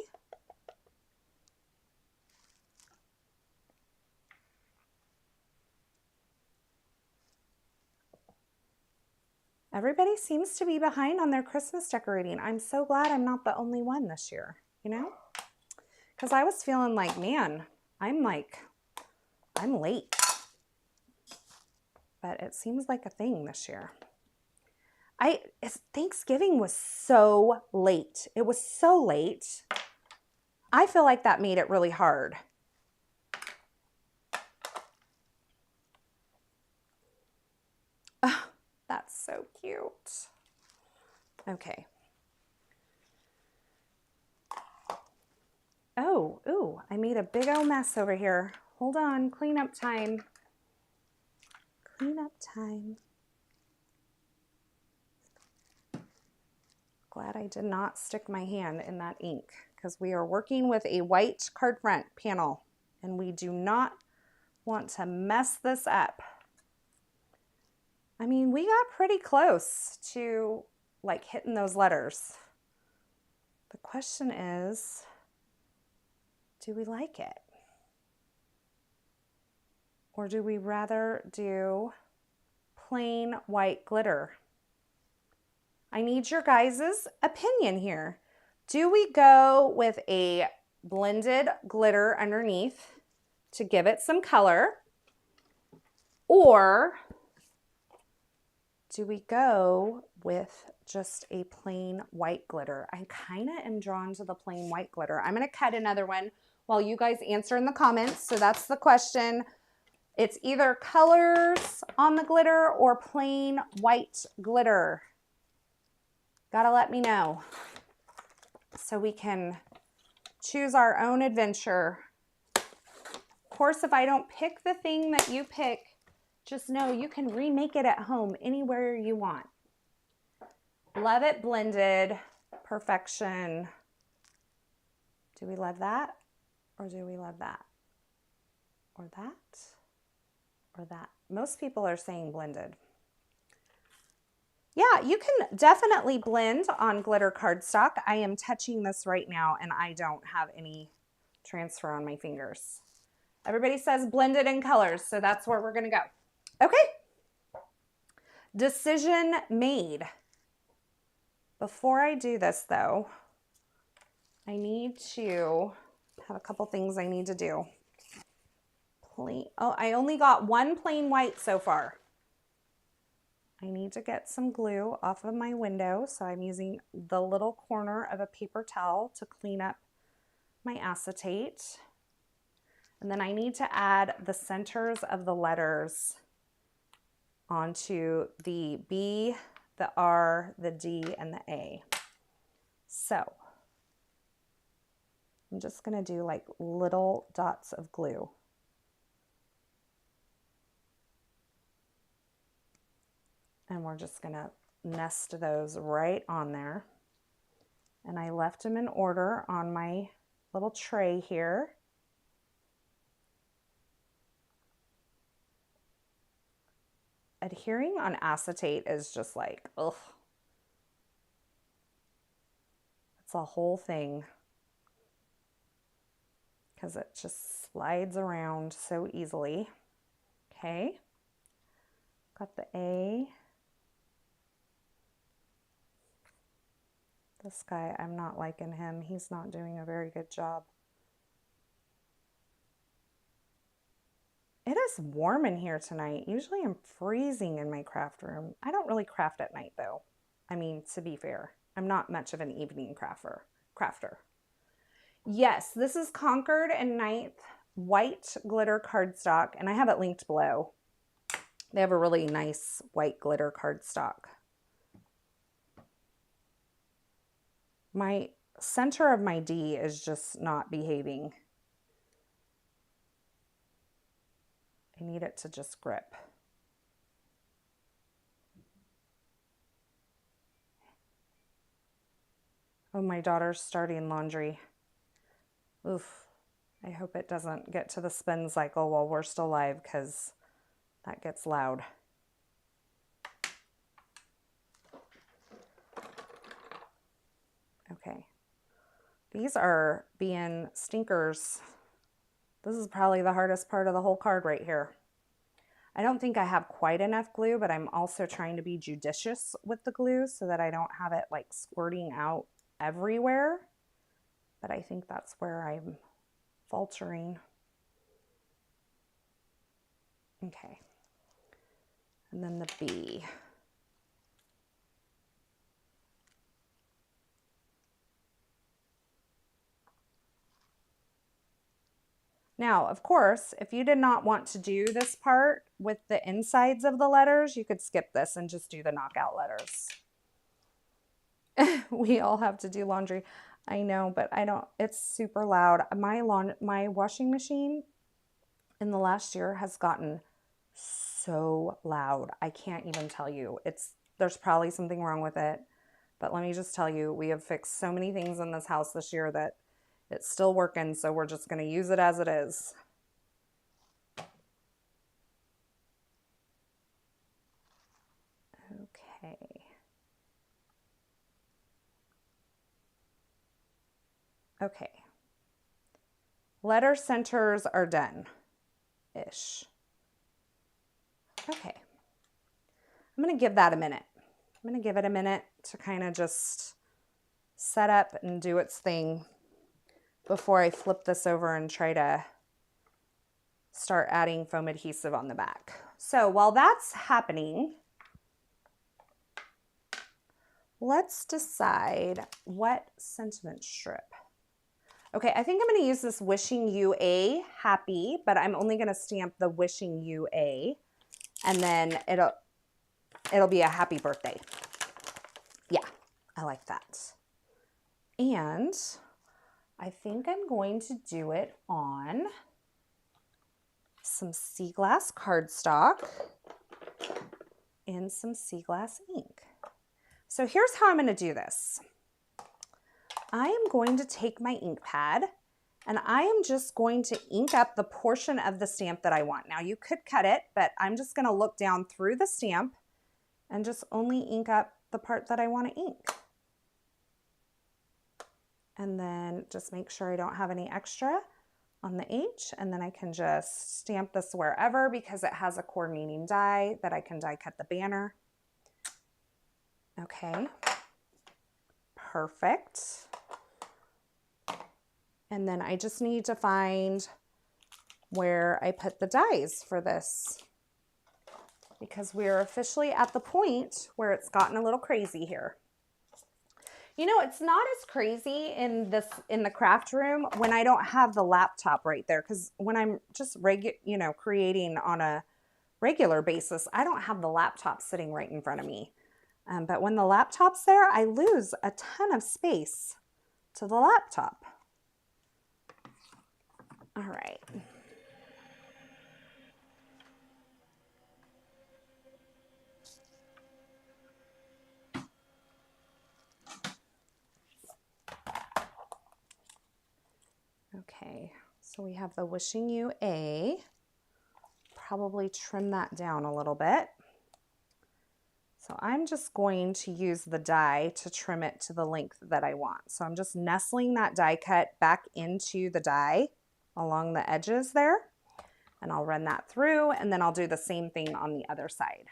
Everybody seems to be behind on their Christmas decorating. I'm so glad I'm not the only one this year, you know? Because I was feeling like, man, I'm late. But it seems like a thing this year. Thanksgiving was so late. It was so late. I feel like that made it really hard. Oh, that's so cute. Okay. Oh, ooh, I made a big old mess over here. Hold on, cleanup time. Cleanup time. Glad I did not stick my hand in that ink because we are working with a white card front panel and we do not want to mess this up. I mean, we got pretty close to like hitting those letters. The question is, do we like it? Or do we rather do plain white glitter? I need your guys' opinion here. Do we go with a blended glitter underneath to give it some color? Or do we go with just a plain white glitter? I kind of am drawn to the plain white glitter. I'm going to cut another one while you guys answer in the comments. So that's the question. It's either colors on the glitter or plain white glitter. Gotta let me know so we can choose our own adventure. Of course, if I don't pick the thing that you pick, just know you can remake it at home anywhere you want. Love it blended, perfection. Do we love that? Or do we love that? Or that? Or that? Most people are saying blended. Yeah, you can definitely blend on glitter cardstock. I am touching this right now and I don't have any transfer on my fingers. Everybody says blended in colors, so that's where we're gonna go. Okay, decision made. Before I do this though, I need to have a couple things I need to do. Oh, I only got one plain white so far. I need to get some glue off of my window, so I'm using the little corner of a paper towel to clean up my acetate. And then I need to add the centers of the letters onto the B, the R, the D, and the A. So I'm just going to do like little dots of glue. And we're just going to nest those right on there. And I left them in order on my little tray here. Adhering on acetate is just like, ugh. It's a whole thing because it just slides around so easily. Okay, got the A. This guy, I'm not liking him. He's not doing a very good job. It is warm in here tonight. Usually I'm freezing in my craft room. I don't really craft at night though. I mean, to be fair, I'm not much of an evening crafter. Yes, this is Concord and 9th white glitter cardstock, and I have it linked below. They have a really nice white glitter cardstock. My center of my D is just not behaving. I need it to just grip. Oh, my daughter's starting laundry. Oof. I hope it doesn't get to the spin cycle while we're still live, because that gets loud. Okay. These are being stinkers. This is probably the hardest part of the whole card right here. I don't think I have quite enough glue, but I'm also trying to be judicious with the glue so that I don't have it like squirting out everywhere. But I think that's where I'm faltering. Okay. And then the B. Now, of course, if you did not want to do this part with the insides of the letters, you could skip this and just do the knockout letters. We all have to do laundry. I know, but I don't, it's super loud. My washing machine in the last year has gotten so loud. I can't even tell you. There's probably something wrong with it, but let me just tell you, we have fixed so many things in this house this year that it's still working, so we're just going to use it as it is. Okay. Okay. Letter centers are done-ish. Okay. I'm going to give that a minute. I'm going to give it a minute to kind of just set up and do its thing before I flip this over and try to start adding foam adhesive on the back. So while that's happening, let's decide what sentiment strip. Okay, I think I'm going to use this Wishing You a Happy, but I'm only going to stamp the Wishing You a, and then it'll be a happy birthday. Yeah, I like that. And I think I'm going to do it on some sea glass cardstock and some sea glass ink. So here's how I'm going to do this. I am going to take my ink pad and I am just going to ink up the portion of the stamp that I want. Now you could cut it, but I'm just going to look down through the stamp and just only ink up the part that I want to ink. And then just make sure I don't have any extra on the H, and then I can just stamp this wherever because it has a coordinating die that I can die cut the banner. Okay, perfect. And then I just need to find where I put the dies for this because we're officially at the point where it's gotten a little crazy here. You know, it's not as crazy in the craft room when I don't have the laptop right there, because when I'm just creating on a regular basis, I don't have the laptop sitting right in front of me. But when the laptop's there, I lose a ton of space to the laptop. All right. Okay, so we have the Wishing You A. Probably trim that down a little bit. So I'm just going to use the die to trim it to the length that I want. So I'm just nestling that die cut back into the die along the edges there. And I'll run that through, and then I'll do the same thing on the other side.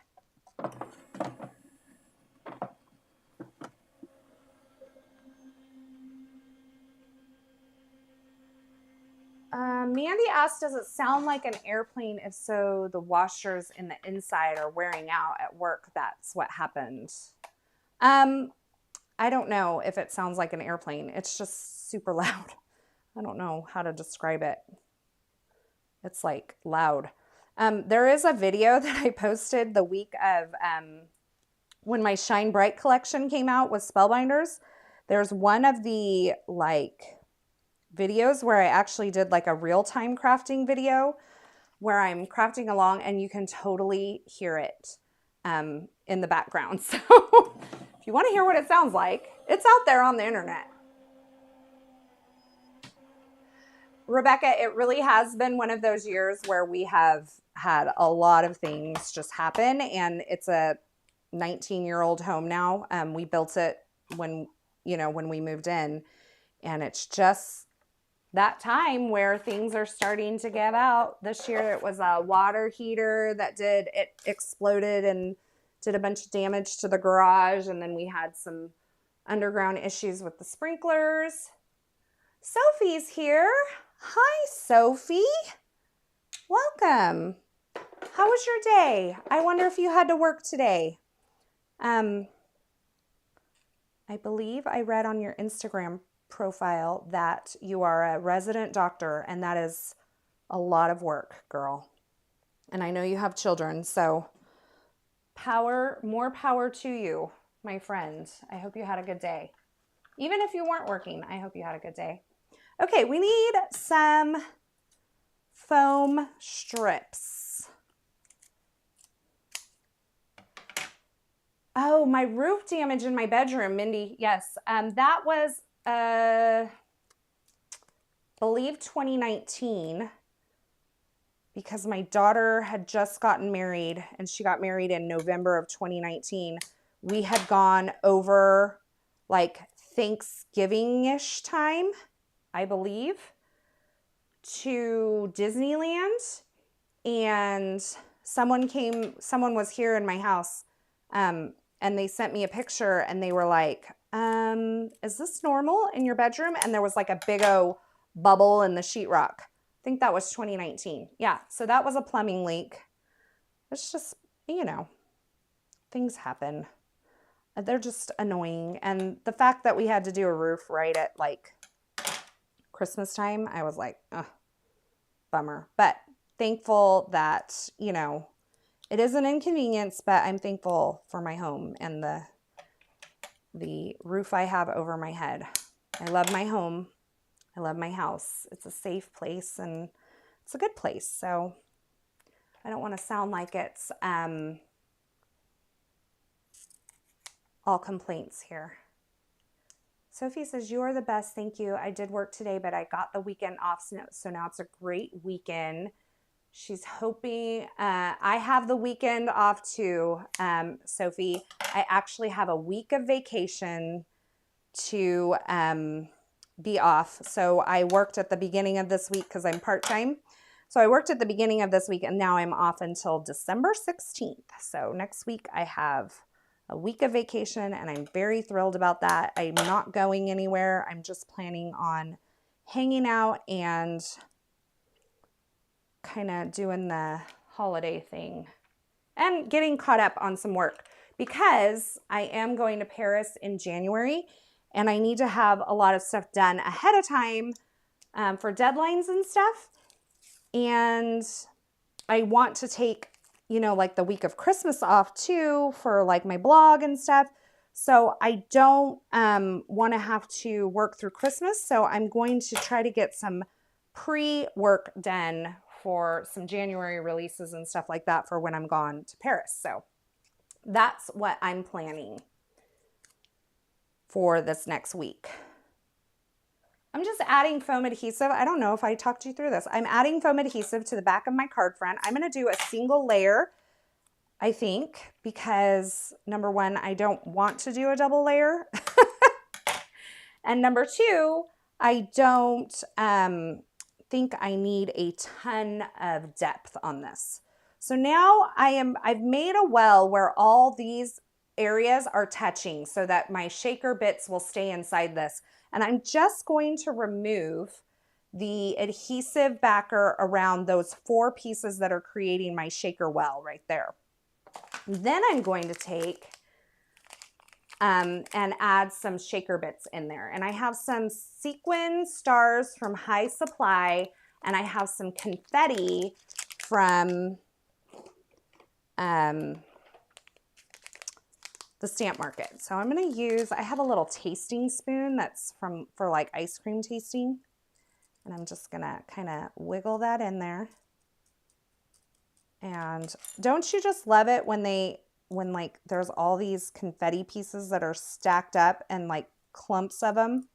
Mandy asked, does it sound like an airplane? If so, the washers in the inside are wearing out at work. That's what happened. I don't know if it sounds like an airplane. It's just super loud. I don't know how to describe it. It's like loud. There is a video that I posted the week of when my Shine Bright collection came out with Spellbinders. There's one of the like videos where I actually did like a real-time crafting video where I'm crafting along, and you can totally hear it in the background. So if you want to hear what it sounds like, it's out there on the internet. Rebecca, it really has been one of those years where we have had a lot of things just happen, and it's a 19-year-old home now. We built it when we moved in, and it's just that time where things are starting to give out. This year it was a water heater that exploded and did a bunch of damage to the garage, and then we had some underground issues with the sprinklers. Sophie's here. Hi, Sophie. Welcome. How was your day? I wonder if you had to work today. I believe I read on your Instagram profile that you are a resident doctor, and that is a lot of work, girl. And I know you have children, so more power to you, my friend. I hope you had a good day. Even if you weren't working, I hope you had a good day. Okay, we need some foam strips. Oh, my roof damage in my bedroom, Mindy. Yes, that was believe 2019, because my daughter had just gotten married, and she got married in November of 2019. We had gone over like Thanksgiving-ish time, I believe, to Disneyland, and someone was here in my house, and they sent me a picture, and they were like, is this normal in your bedroom? And there was like a big old bubble in the sheetrock. I think that was 2019. Yeah, so that was a plumbing leak. It's just, things happen. They're just annoying. And the fact that we had to do a roof right at like Christmas time, I was like, ugh, bummer. But thankful that, it is an inconvenience, but I'm thankful for my home and the roof I have over my head. I love my home. I love my house. It's a safe place, and it's a good place. So I don't want to sound like it's all complaints here. Sophie says, you are the best. Thank you. I did work today, but I got the weekend off, so now it's a great weekend. She's hoping, I have the weekend off too, Sophie. I actually have a week of vacation to be off. So I worked at the beginning of this week because I'm part-time. So I worked at the beginning of this week, and now I'm off until December 16th. So next week I have a week of vacation, and I'm very thrilled about that. I'm not going anywhere. I'm just planning on hanging out and kind of doing the holiday thing and getting caught up on some work, because I am going to Paris in January, and I need to have a lot of stuff done ahead of time for deadlines and stuff. And I want to take, like the week of Christmas off too for like my blog and stuff. So I don't want to have to work through Christmas. So I'm going to try to get some pre-work done for some January releases and stuff like that for when I'm gone to Paris. So that's what I'm planning for this next week. I'm just adding foam adhesive. I don't know if I talked you through this. I'm adding foam adhesive to the back of my card front. I'm going to do a single layer, I think, because number one, I don't want to do a double layer. And number two, I don't think I need a ton of depth on this. So now I've made a well where all these areas are touching so that my shaker bits will stay inside this. And I'm just going to remove the adhesive backer around those 4 pieces that are creating my shaker well right there. Then I'm going to take and add some shaker bits in there. And I have some sequin stars from High Supply, and I have some confetti from the Stamp Market. So I'm going to use, I have a little tasting spoon that's for like ice cream tasting. And I'm just going to kind of wiggle that in there. And don't you just love it when like there's all these confetti pieces that are stacked up and like clumps of them?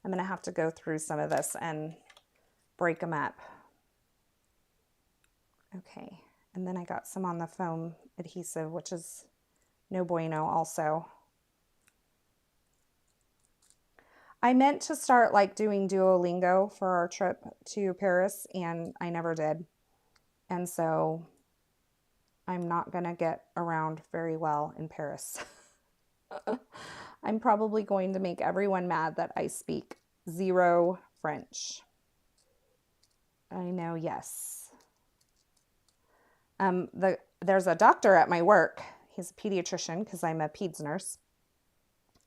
I'm going to have to go through some of this and break them up. Okay. And then I got some on the foam adhesive, which is no bueno also. I meant to start like doing Duolingo for our trip to Paris, and I never did. And so I'm not going to get around very well in Paris. I'm probably going to make everyone mad that I speak 0 French. I know, yes. There's a doctor at my work. He's a pediatrician because I'm a peds nurse.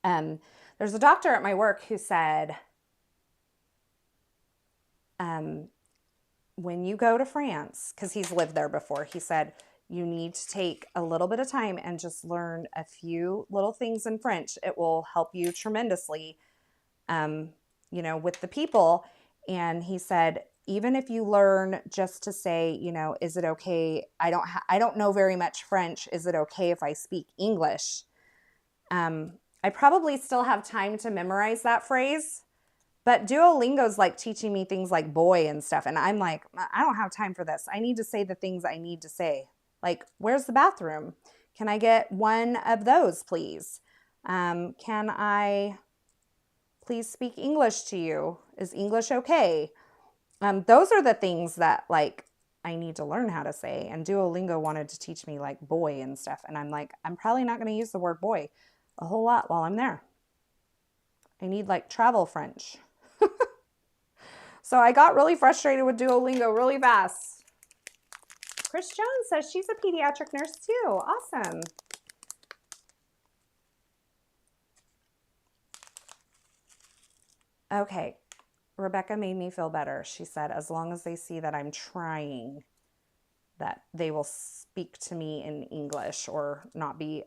There's a doctor at my work who said, when you go to France, because he's lived there before, he said, you need to take a little bit of time and just learn a few little things in French. It will help you tremendously, you know, with the people. And he said, even if you learn just to say, you know, is it okay? I don't know very much French. Is it okay if I speak English? I probably still have time to memorize that phrase, but Duolingo's like teaching me things like boy and stuff. And I'm like, I don't have time for this. I need to say the things I need to say. Like, where's the bathroom? Can I get one of those, please? Can I please speak English to you? Is English okay? Those are the things that like I need to learn how to say. And Duolingo wanted to teach me like boy and stuff. And I'm like, I'm probably not going to use the word boy a whole lot while I'm there. I need like travel French. So I got really frustrated with Duolingo really fast. Chris Jones says she's a pediatric nurse too. Awesome. Okay. Rebecca made me feel better. She said, as long as they see that I'm trying, that they will speak to me in English or not be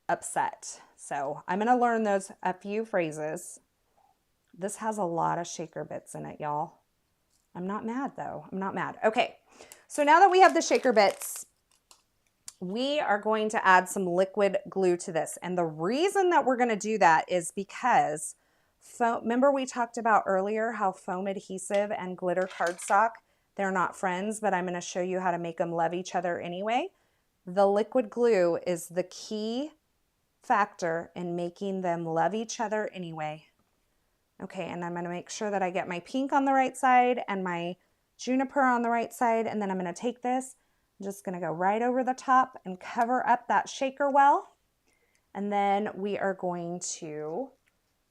upset. So I'm going to learn those a few phrases. This has a lot of shaker bits in it, y'all. I'm not mad though. I'm not mad. Okay. So now that we have the shaker bits, we are going to add some liquid glue to this. And the reason that we're going to do that is because remember we talked about earlier how foam adhesive and glitter cardstock, they're not friends, but I'm going to show you how to make them love each other anyway. The liquid glue is the key factor in making them love each other anyway. Okay, and I'm going to make sure that I get my pink on the right side and my juniper on the right side, and then I'm going to take this, I'm just going to go right over the top and cover up that shaker well, and then we are going to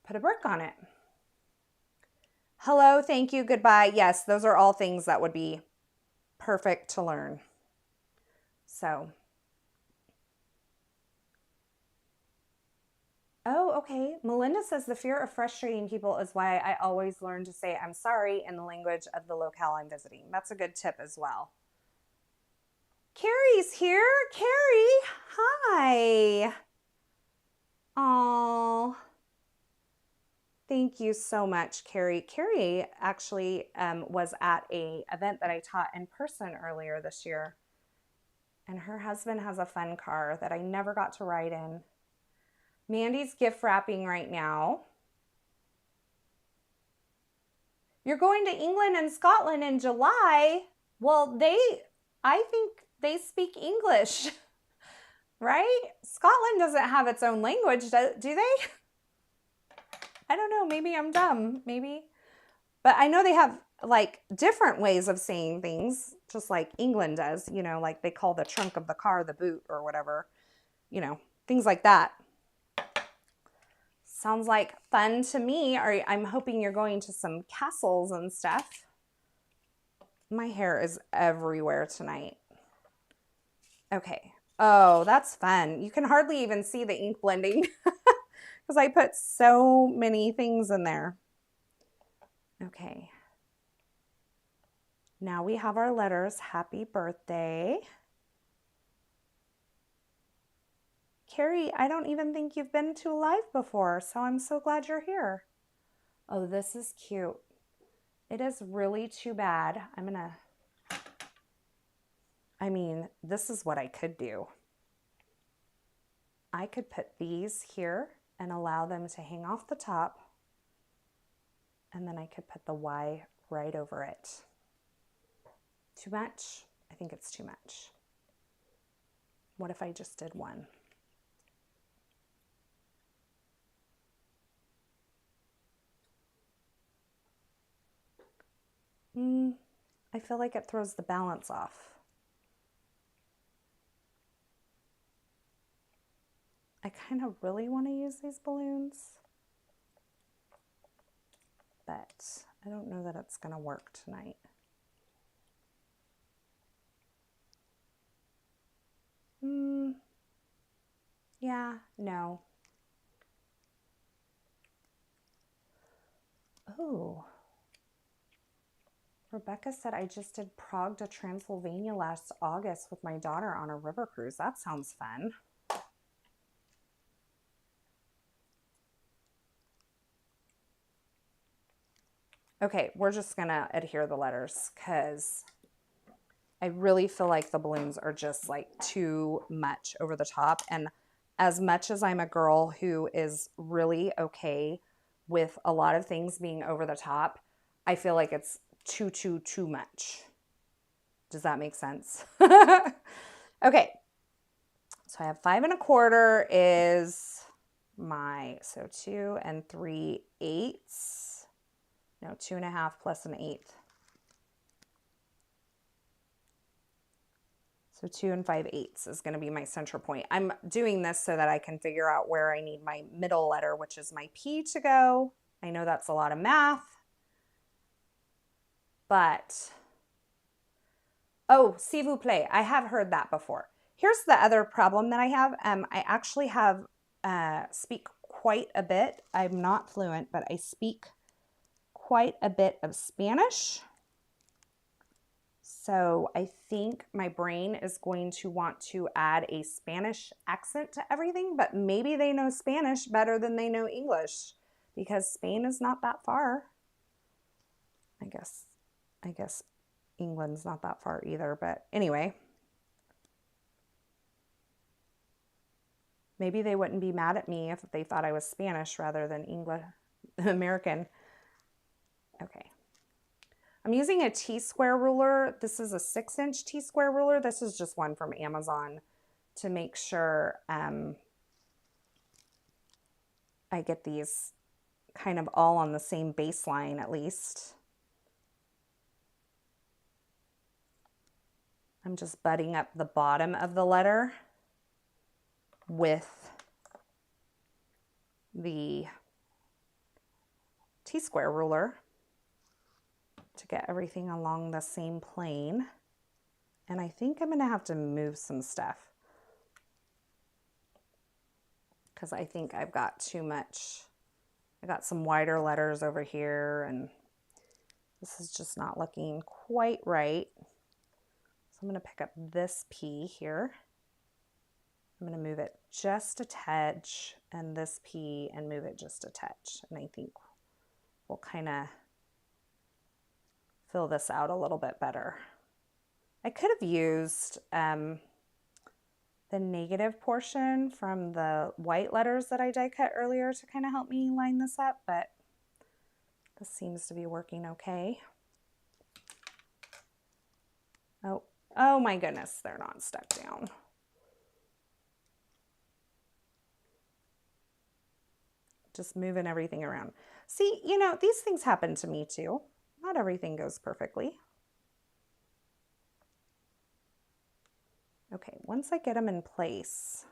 put a brick on it. Hello, thank you, goodbye. Yes, those are all things that would be perfect to learn. So, oh, okay. Melinda says the fear of frustrating people is why I always learn to say I'm sorry in the language of the locale I'm visiting. That's a good tip as well. Carrie's here. Carrie, hi. Aw. Thank Thank you so much, Carrie. Carrie actually was at a event that I taught in person earlier this year. And her husband has a fun car that I never got to ride in. Mandy's gift wrapping right now. You're going to England and Scotland in July. Well, I think they speak English, right? Scotland doesn't have its own language, do they? I don't know. Maybe I'm dumb. Maybe. But I know they have like different ways of saying things, just like England does, you know, like they call the trunk of the car the boot or whatever, you know, things like that. Sounds like fun to me. I'm hoping you're going to some castles and stuff. My hair is everywhere tonight. Okay. Oh, that's fun. You can hardly even see the ink blending because I put so many things in there. Okay. Now we have our letters. Happy birthday. Carrie, I don't even think you've been to live before, so I'm so glad you're here. Oh, this is cute. It is really too bad. This is what I could do. I could put these here and allow them to hang off the top. And then I could put the Y right over it. Too much? I think it's too much. What if I just did one? I feel like it throws the balance off. I kind of really want to use these balloons, but I don't know that it's going to work tonight. Yeah, no. Oh. Rebecca said, I just did Prague to Transylvania last August with my daughter on a river cruise. That sounds fun. Okay, we're just gonna adhere the letters because I really feel like the balloons are just like too much over the top. And as much as I'm a girl who is really okay with a lot of things being over the top, I feel like it's too much. Does that make sense? Okay. So I have 5 1/4 is my, so 2 3/8. No, 2 1/2 plus 1/8. So 2 5/8 is going to be my center point. I'm doing this so that I can figure out where I need my middle letter, which is my P, to go. I know that's a lot of math. But, oh, s'il vous plaît, I have heard that before. Here's the other problem that I have. I actually have, speak quite a bit. I'm not fluent, but I speak quite a bit of Spanish. So I think my brain is going to want to add a Spanish accent to everything, but maybe they know Spanish better than they know English because Spain is not that far. I guess England's not that far either, but anyway. Maybe they wouldn't be mad at me if they thought I was Spanish rather than American. Okay. I'm using a T-square ruler. This is a 6-inch T-square ruler. This is just one from Amazon to make sure I get these kind of all on the same baseline at least. I'm just butting up the bottom of the letter with the T-square ruler to get everything along the same plane. And I think I'm going to have to move some stuff because I think I've got too much. I got some wider letters over here and this is just not looking quite right. So I'm going to pick up this P here. I'm going to move it just a touch and this P and move it just a touch. And I think will kind of fill this out a little bit better. I could have used the negative portion from the white letters that I die cut earlier to kind of help me line this up, but this seems to be working okay. Oh my goodness, they're not stuck down. Just moving everything around. See, you know, these things happen to me too. Not everything goes perfectly. Okay, once I get them in place,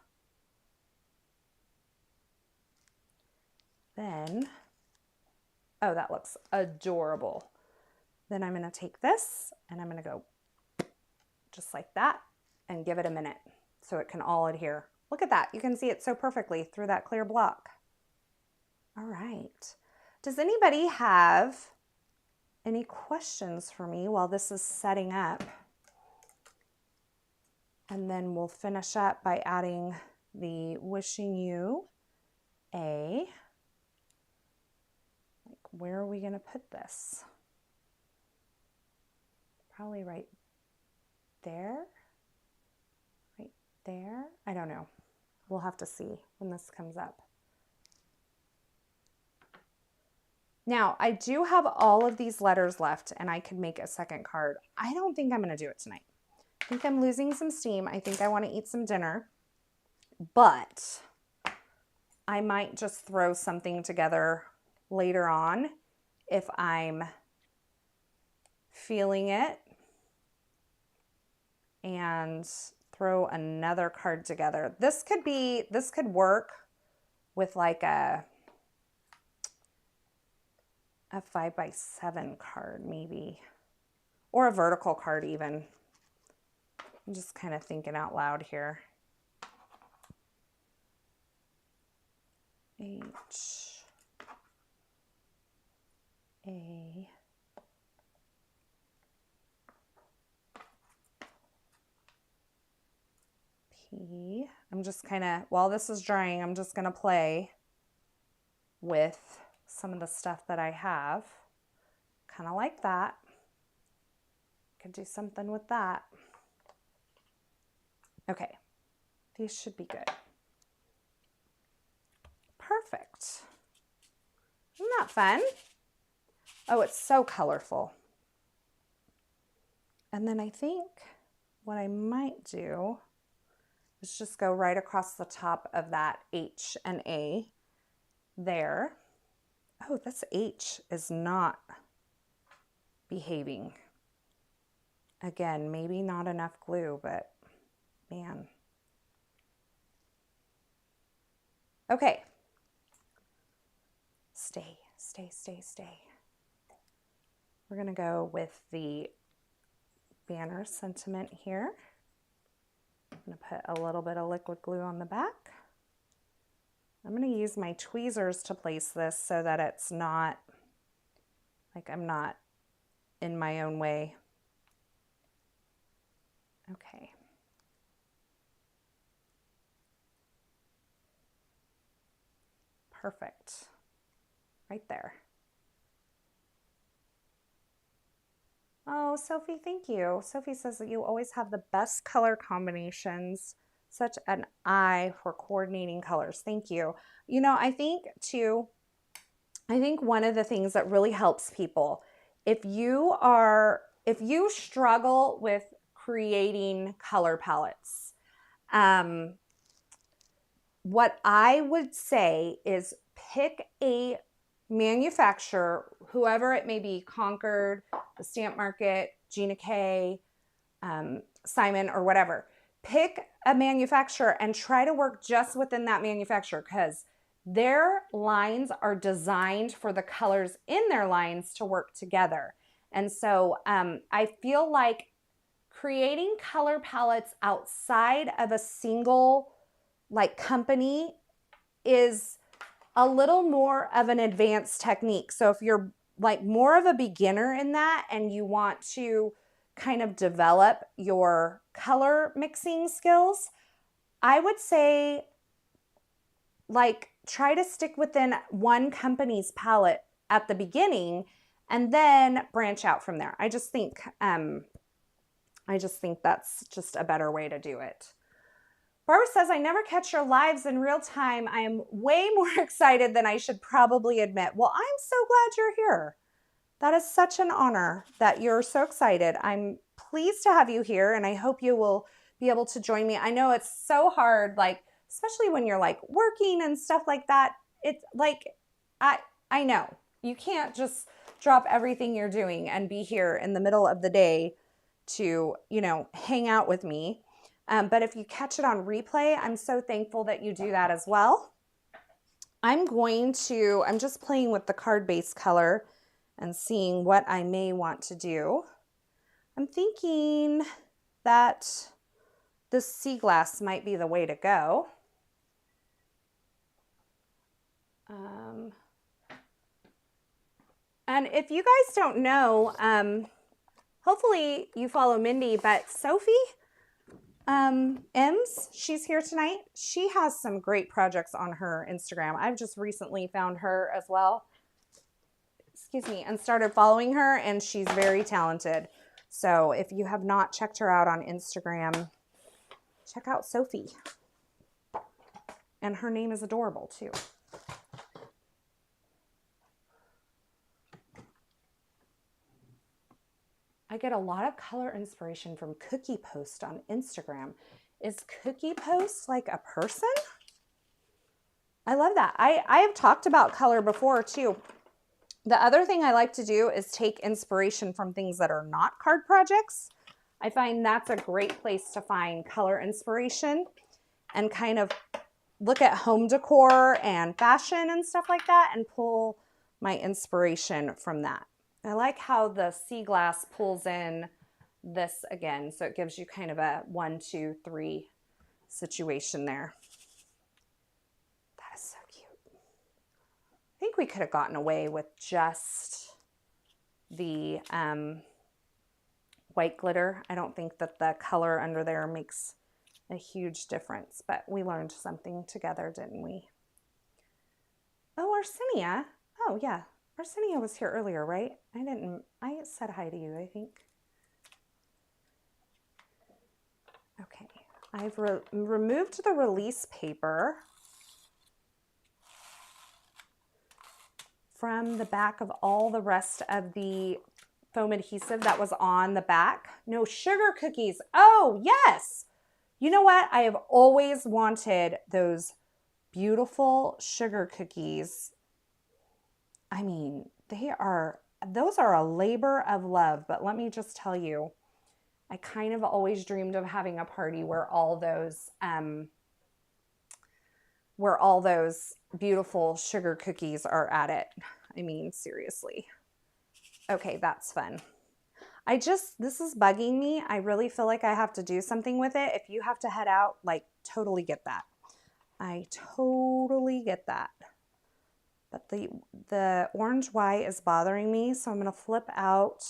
then, oh, that looks adorable. Then I'm gonna take this and I'm gonna go just like that and give it a minute so it can all adhere. Look at that, you can see it so perfectly through that clear block. All right, does anybody have any questions for me while this is setting up? And then we'll finish up by adding the wishing you a, like, where are we gonna put this? Probably right there, right there. I don't know. We'll have to see when this comes up. Now, I do have all of these letters left and I could make a second card. I don't think I'm gonna do it tonight. I think I'm losing some steam. I think I want to eat some dinner, but I might just throw something together later on if I'm feeling it and throw another card together. This could work with like a 5x7 card maybe, or a vertical card even. I'm just kind of thinking out loud here. H, A, P. I'm just kind of, while this is drying, I'm just going to play with some of the stuff that I have. Kind of like that. Could do something with that. Okay, these should be good. Perfect. Isn't that fun? Oh, it's so colorful. And then I think what I might do is just go right across the top of that H and A there. Oh, this H is not behaving. Again, maybe not enough glue, but man. Okay. Stay, stay, stay, stay. We're going to go with the banner sentiment here. I'm going to put a little bit of liquid glue on the back. I'm going to use my tweezers to place this so that it's not, like I'm not in my own way. Okay. Perfect. Right there. Oh, Sophie, thank you. Sophie says that you always have the best color combinations, such an eye for coordinating colors. Thank you. You know, I think too, one of the things that really helps people, if you struggle with creating color palettes, what I would say is pick a manufacturer, whoever it may be, Concord, the Stamp Market, Gina K, Simon, or whatever. Pick a manufacturer and try to work just within that manufacturer, because their lines are designed for the colors in their lines to work together. And so I feel like creating color palettes outside of a single like company is a little more of an advanced technique. So if you're like more of a beginner in that and you want to kind of develop your color mixing skills, I would say like try to stick within one company's palette at the beginning and then branch out from there. I just think that's just a better way to do it. Barbara says, I never catch your lives in real time. I am way more excited than I should probably admit. Well, I'm so glad you're here. That is such an honor that you're so excited. I'm pleased to have you here, and I hope you will be able to join me. I know it's so hard, like, especially when you're like working and stuff like that. It's like, I know you can't just drop everything you're doing and be here in the middle of the day to, you know, hang out with me. But if you catch it on replay, I'm so thankful that you do that as well. I'm just playing with the card base color and seeing what I may want to do. I'm thinking that this sea glass might be the way to go. And if you guys don't know, hopefully you follow Mindy, but Sophie Ems, she's here tonight. She has some great projects on her Instagram. I've just recently found her as well. Excuse me, and started following her, and she's very talented. So if you have not checked her out on Instagram, check out Sophie. And her name is adorable too. I get a lot of color inspiration from Cookie Post on Instagram. Is Cookie Post like a person? I love that. I have talked about color before too. The other thing I like to do is take inspiration from things that are not card projects. I find that's a great place to find color inspiration and kind of look at home decor and fashion and stuff like that and pull my inspiration from that. I like how the sea glass pulls in this again, so it gives you kind of a 1, 2, 3 situation there. That is so cute. I think we could have gotten away with just the white glitter. I don't think that the color under there makes a huge difference, but we learned something together, didn't we? Oh, Arsenio. Oh, yeah. Arsenio was here earlier, right? I said hi to you, I think. Okay, I've removed the release paper from the back of all the rest of the foam adhesive that was on the back. No sugar cookies. Oh, yes. You know what? I have always wanted those beautiful sugar cookies. I mean, those are a labor of love, but let me just tell you, I kind of always dreamed of having a party where all those beautiful sugar cookies are at it. I mean, seriously. Okay, that's fun. This is bugging me. I really feel like I have to do something with it. If you have to head out, like, totally get that. I totally get that. But the orange Y is bothering me, so I'm going to flip out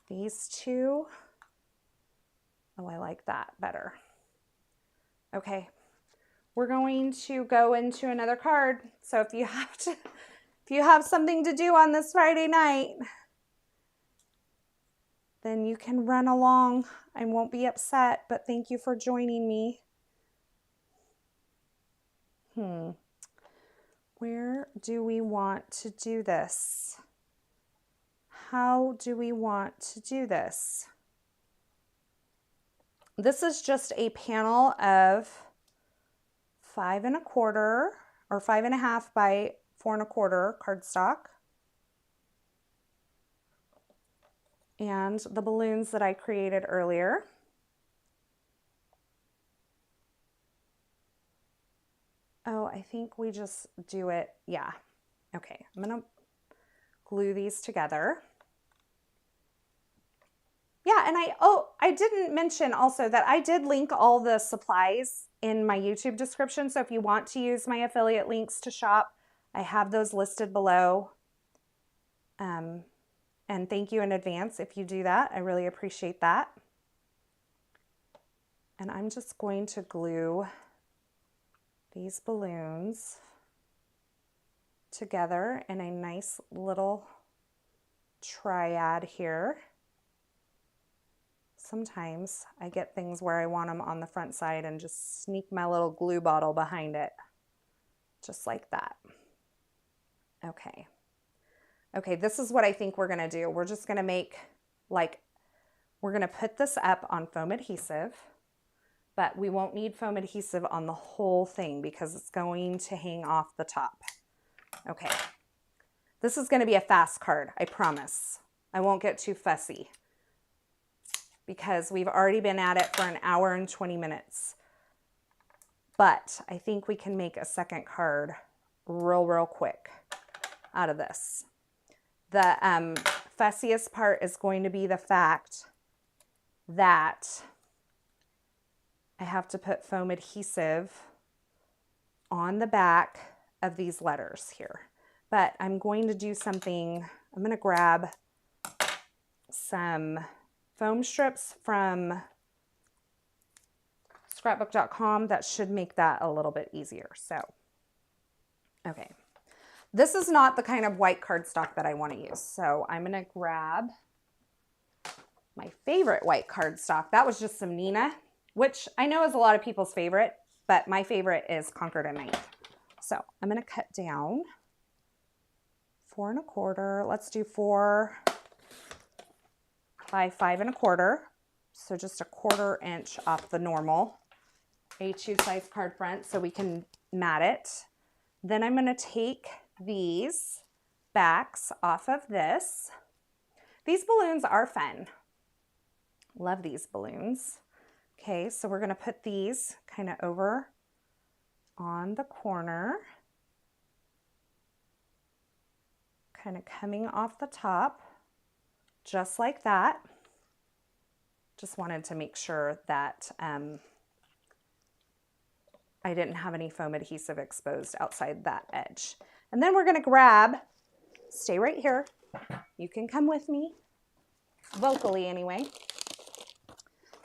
these two. Oh, I like that better. Okay, we're going to go into another card. So if you have something to do on this Friday night, then you can run along. I won't be upset, but thank you for joining me. Where do we want to do this? How do we want to do this? This is just a panel of 5 1/4 or 5 1/2 by 4 1/4 cardstock. And the balloons that I created earlier. Oh, I think we just do it. Yeah. Okay, I'm going to glue these together. Yeah, and I didn't mention also that I did link all the supplies in my YouTube description. So if you want to use my affiliate links to shop, I have those listed below. And thank you in advance if you do that. I really appreciate that. And I'm just going to glue these balloons together in a nice little triad here. Sometimes I get things where I want them on the front side and just sneak my little glue bottle behind it, just like that. Okay. Okay, this is what I think we're gonna do. We're just gonna make, like, we're gonna put this up on foam adhesive, but we won't need foam adhesive on the whole thing because it's going to hang off the top. Okay, this is gonna be a fast card, I promise. I won't get too fussy because we've already been at it for an hour and 20 minutes. But I think we can make a second card real quick out of this. The fussiest part is going to be the fact that I have to put foam adhesive on the back of these letters here. But I'm going to do something. I'm going to grab some foam strips from scrapbook.com. That should make that a little bit easier. So, okay. This is not the kind of white cardstock that I want to use. So I'm going to grab my favorite white cardstock. That was just some Nina, which I know is a lot of people's favorite, but my favorite is Concord and Ink. So I'm going to cut down 4 1/4. Let's do 4 by 5 1/4. So just a 1/4 inch off the normal A2 size card front so we can mat it. Then I'm going to take these backs off of this. These balloons are fun. Love these balloons. Okay, so we're going to put these kind of over on the corner, kind of coming off the top, just like that. Just wanted to make sure that I didn't have any foam adhesive exposed outside that edge. And then we're going to grab, stay right here. You can come with me, vocally anyway.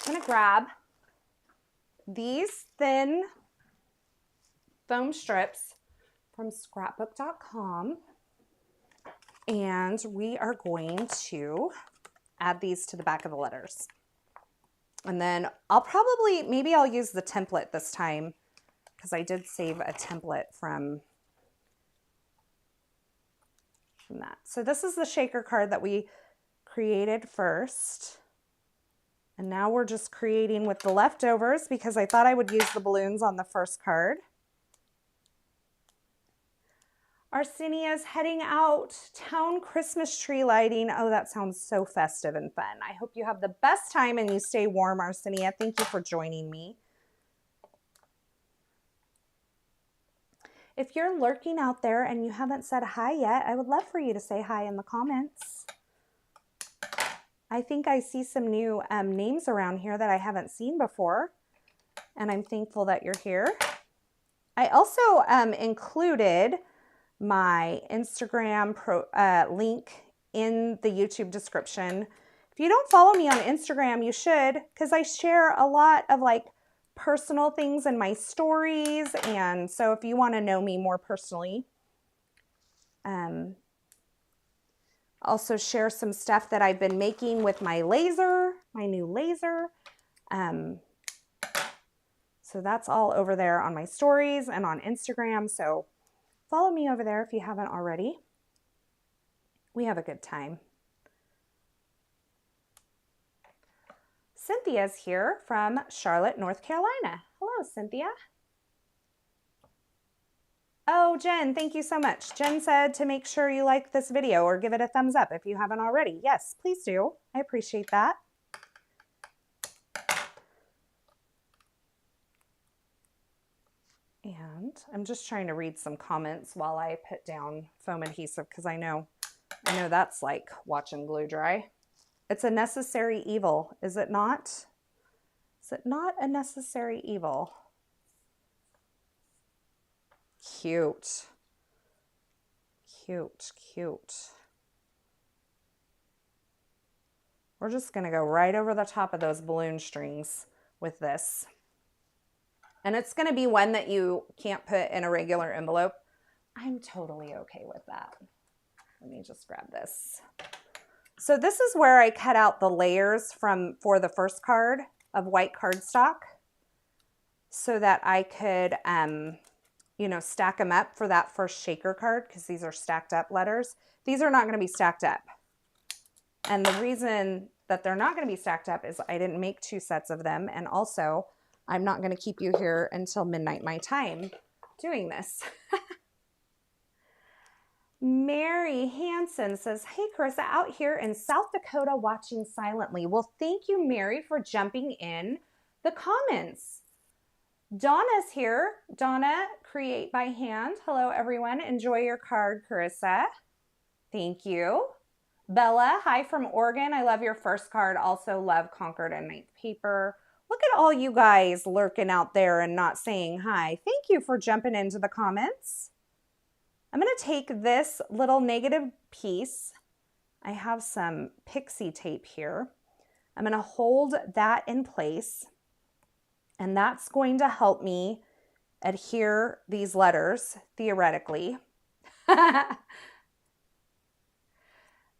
I'm going to grab these thin foam strips from scrapbook.com, and we are going to add these to the back of the letters. And then I'll probably, maybe I'll use the template this time because I did save a template from that. So this is the shaker card that we created first. And now we're just creating with the leftovers because I thought I would use the balloons on the first card. Arsenia's heading out. Town Christmas tree lighting. Oh, that sounds so festive and fun. I hope you have the best time and you stay warm, Arsenia. Thank you for joining me. If you're lurking out there and you haven't said hi yet, I would love for you to say hi in the comments. I think I see some new names around here that I haven't seen before, and I'm thankful that you're here. I also included my Instagram link in the YouTube description. If you don't follow me on Instagram, you should, because I share a lot of like personal things in my stories. And so if you want to know me more personally, also share some stuff that I've been making with my laser, my new laser. So that's all over there on my stories and on Instagram. So follow me over there if you haven't already. We have a good time. Cynthia's here from Charlotte, North Carolina. Hello, Cynthia. Oh, Jen, thank you so much. Jen said to make sure you like this video or give it a thumbs up if you haven't already. Yes, please do. I appreciate that. And I'm just trying to read some comments while I put down foam adhesive because I know that's like watching glue dry. It's a necessary evil, is it not? Is it not a necessary evil? Cute. Cute, cute. We're just going to go right over the top of those balloon strings with this. And it's going to be one that you can't put in a regular envelope. I'm totally okay with that. Let me just grab this. So this is where I cut out the layers for the first card of white cardstock so that I could, you know, stack them up for that first shaker card, because these are stacked up letters. These are not going to be stacked up. And the reason that they're not going to be stacked up is I didn't make 2 sets of them. And also, I'm not going to keep you here until midnight my time doing this. Mary Hansen says, hey, Carissa, out here in South Dakota watching silently. Well, thank you, Mary, for jumping in the comments. Donna's here. Donna, Create by Hand. Hello, everyone. Enjoy your card, Carissa. Thank you. Bella, hi from Oregon. I love your first card. Also love Concord and Ninth Paper. Look at all you guys lurking out there and not saying hi. Thank you for jumping into the comments. I'm going to take this little negative piece. I have some pixie tape here. I'm going to hold that in place, and that's going to help me adhere these letters theoretically.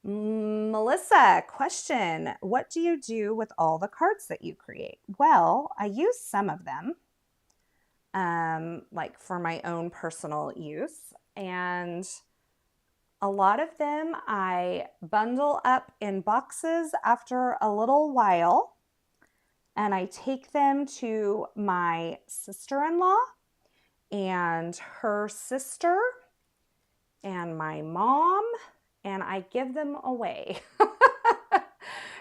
Melissa, question, what do you do with all the cards that you create? Well, I use some of them, like for my own personal use. And a lot of them I bundle up in boxes after a little while, and I take them to my sister-in-law and her sister and my mom, and I give them away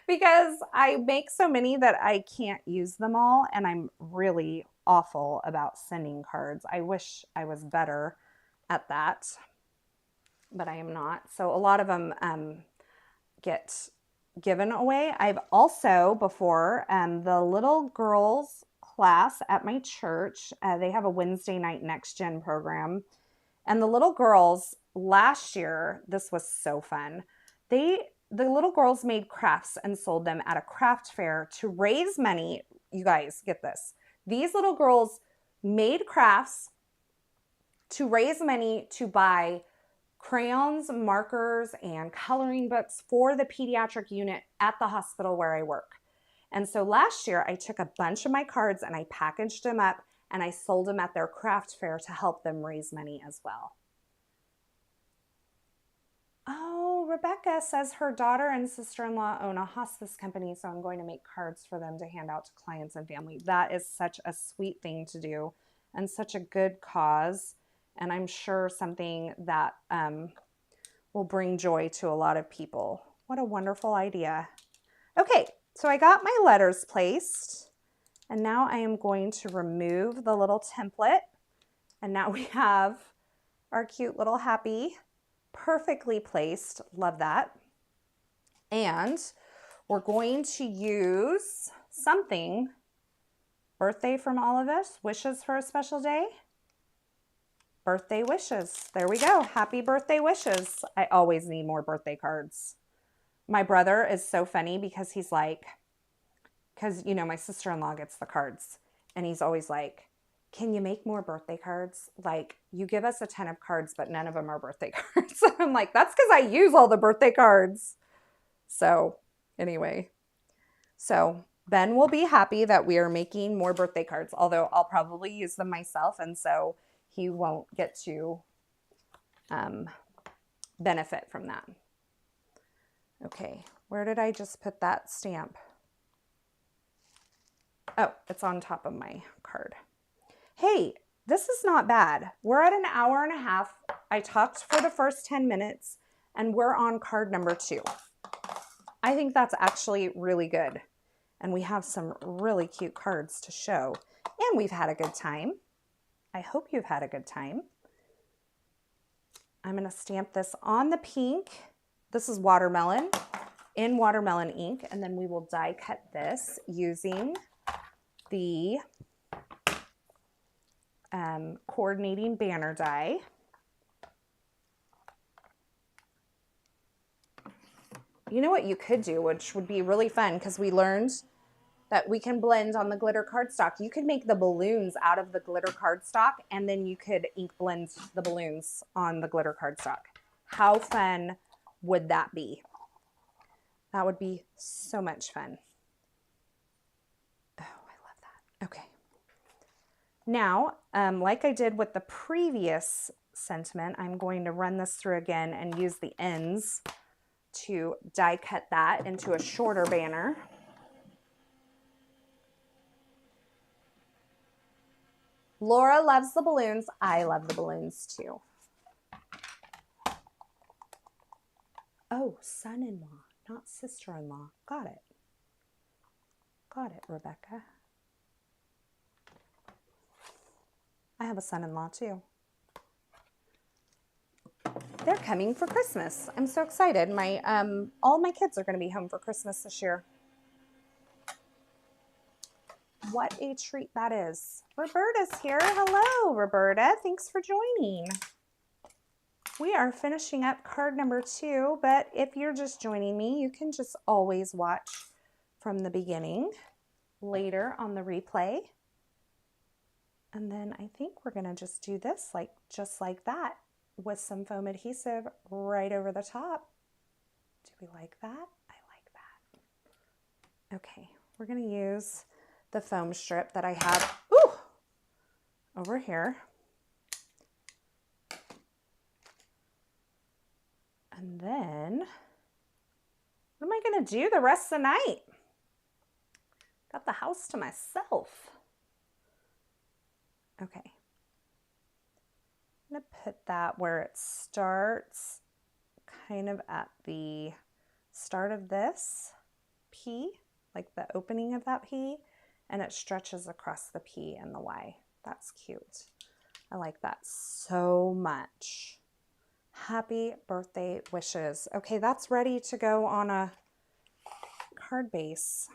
because I make so many that I can't use them all, and I'm really awful about sending cards. I wish I was better at that, but I am not. So a lot of them get given away. I've also before, the little girls class at my church, they have a Wednesday night Next Gen program, and the little girls last year, this was so fun. The little girls made crafts and sold them at a craft fair to raise money. You guys get this. These little girls made crafts to raise money to buy crayons, markers, and coloring books for the pediatric unit at the hospital where I work. And so last year I took a bunch of my cards and I packaged them up and I sold them at their craft fair to help them raise money as well. Oh, Rebecca says her daughter and sister-in-law own a hospice company, so I'm going to make cards for them to hand out to clients and family. That is such a sweet thing to do and such a good cause. And I'm sure something that will bring joy to a lot of people. What a wonderful idea. Okay, so I got my letters placed, and now I am going to remove the little template. And now we have our cute little happy, perfectly placed. Love that. And we're going to use something, birthday from all of us, wishes for a special day. Birthday wishes. There we go. Happy birthday wishes. I always need more birthday cards. My brother is so funny because he's like, because, you know, my sister-in-law gets the cards, and he's always like, can you make more birthday cards? Like, you give us a ton of cards, but none of them are birthday cards. I'm like, that's because I use all the birthday cards. So anyway, so Ben will be happy that we are making more birthday cards, although I'll probably use them myself, and so he won't get to benefit from that. Okay, where did I just put that stamp? Oh, it's on top of my card. Hey, this is not bad. We're at an hour and a half. I talked for the first 10 minutes, and we're on card number 2. I think that's actually really good. And we have some really cute cards to show. And we've had a good time. I hope you've had a good time. I'm going to stamp this on the pink. This is watermelon in watermelon ink. And then we will die cut this using the coordinating banner die. You know what you could do, which would be really fun, because we learned that we can blend on the glitter cardstock. You could make the balloons out of the glitter cardstock, and then you could ink blend the balloons on the glitter cardstock. How fun would that be? That would be so much fun. Oh, I love that. Okay. Now, like I did with the previous sentiment, I'm going to run this through again and use the ends to die cut that into a shorter banner. Laura loves the balloons. I love the balloons too. Oh, son-in-law, not sister-in-law. Got it. Got it, Rebecca. I have a son-in-law too. They're coming for Christmas. I'm so excited. All my kids are going to be home for Christmas this year. What a treat that is. Roberta's here. Hello, Roberta. Thanks for joining. We are finishing up card number 2, but if you're just joining me, you can just always watch from the beginning later on the replay. And then I think we're going to just do this just like that with some foam adhesive right over the top. Do we like that? I like that. Okay, we're going to use the foam strip that I have over here. And then what am I going to do the rest of the night? Got the house to myself. Okay. I'm going to put that where it starts, kind of at the start of this P, like the opening of that P, and it stretches across the P and the Y. That's cute. I like that so much. Happy birthday wishes. Okay, that's ready to go on a card base.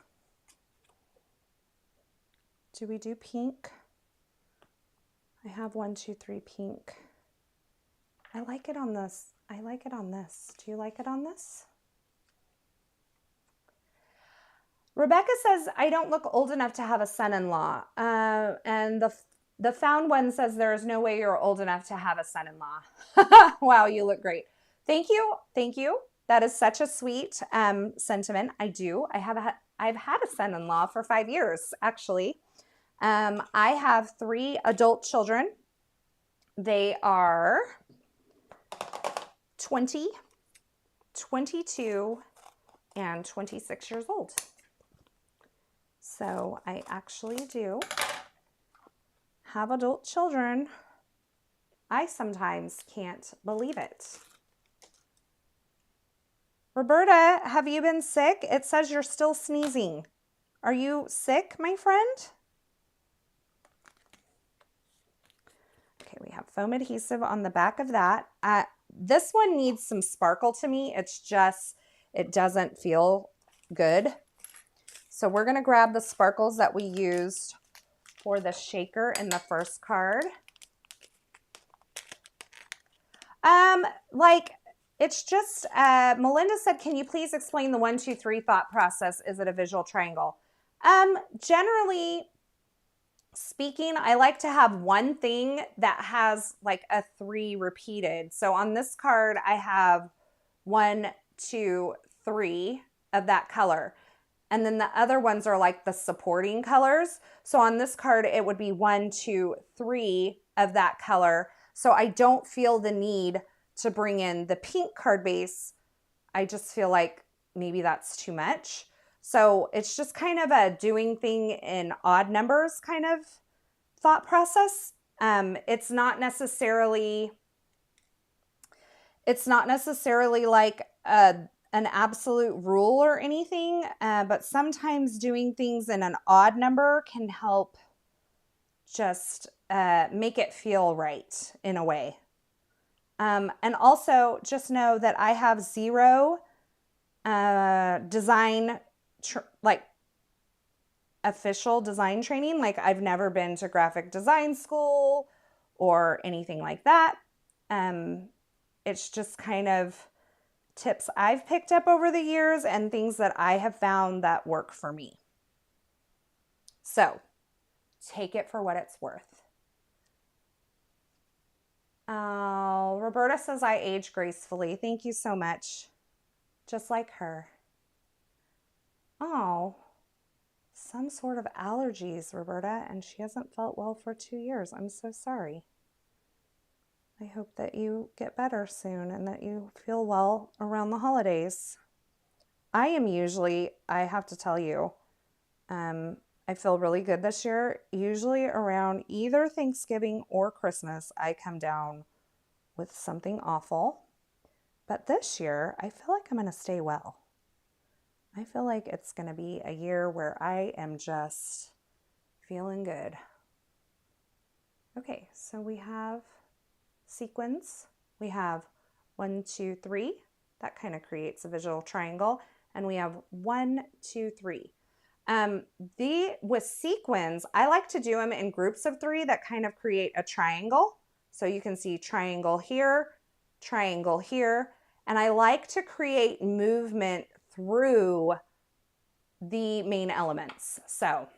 Do we do pink? I have 1, 2, 3 pink. I like it on this. I like it on this. Do you like it on this? Rebecca says, I don't look old enough to have a son-in-law. And the found one says, there is no way you're old enough to have a son-in-law. Wow, you look great. Thank you. Thank you. That is such a sweet sentiment. I do. I've had a son-in-law for 5 years, actually. I have 3 adult children. They are 20, 22, and 26 years old. So I actually do have adult children. I sometimes can't believe it. Roberta, have you been sick? It says you're still sneezing. Are you sick, my friend? Okay, we have foam adhesive on the back of that. This one needs some sparkle to me. It's just, it doesn't feel good. So we're going to grab the sparkles that we used for the shaker in the first card. It's just, Melinda said, can you please explain the 1, 2, 3 thought process? Is it a visual triangle? Generally speaking, I like to have one thing that has like a 3 repeated. So on this card, I have 1, 2, 3 of that color. And then the other ones are like the supporting colors. So on this card, it would be 1, 2, 3 of that color. So I don't feel the need to bring in the pink card base. I just feel like maybe that's too much. So it's just kind of a doing thing in odd numbers kind of thought process. It's not necessarily like an absolute rule or anything, but sometimes doing things in an odd number can help just make it feel right in a way. And also just know that I have 0 design, official design training. Like I've never been to graphic design school or anything like that. It's just kind of tips I've picked up over the years and things that I have found that work for me. So take it for what it's worth. Oh, Roberta says I age gracefully. Thank you so much. Just like her. Oh, some sort of allergies, Roberta, and she hasn't felt well for 2 years. I'm so sorry. I hope that you get better soon and that you feel well around the holidays. I am usually, I have to tell you, I feel really good this year. Usually around either Thanksgiving or Christmas, I come down with something awful. But this year, I feel like I'm going to stay well. I feel like it's going to be a year where I am just feeling good. Okay, so we have sequins. We have 1, 2, 3. That kind of creates a visual triangle. And we have 1, 2, 3. With sequins, I like to do them in groups of 3 that kind of create a triangle. So you can see triangle here, and I like to create movement through the main elements. So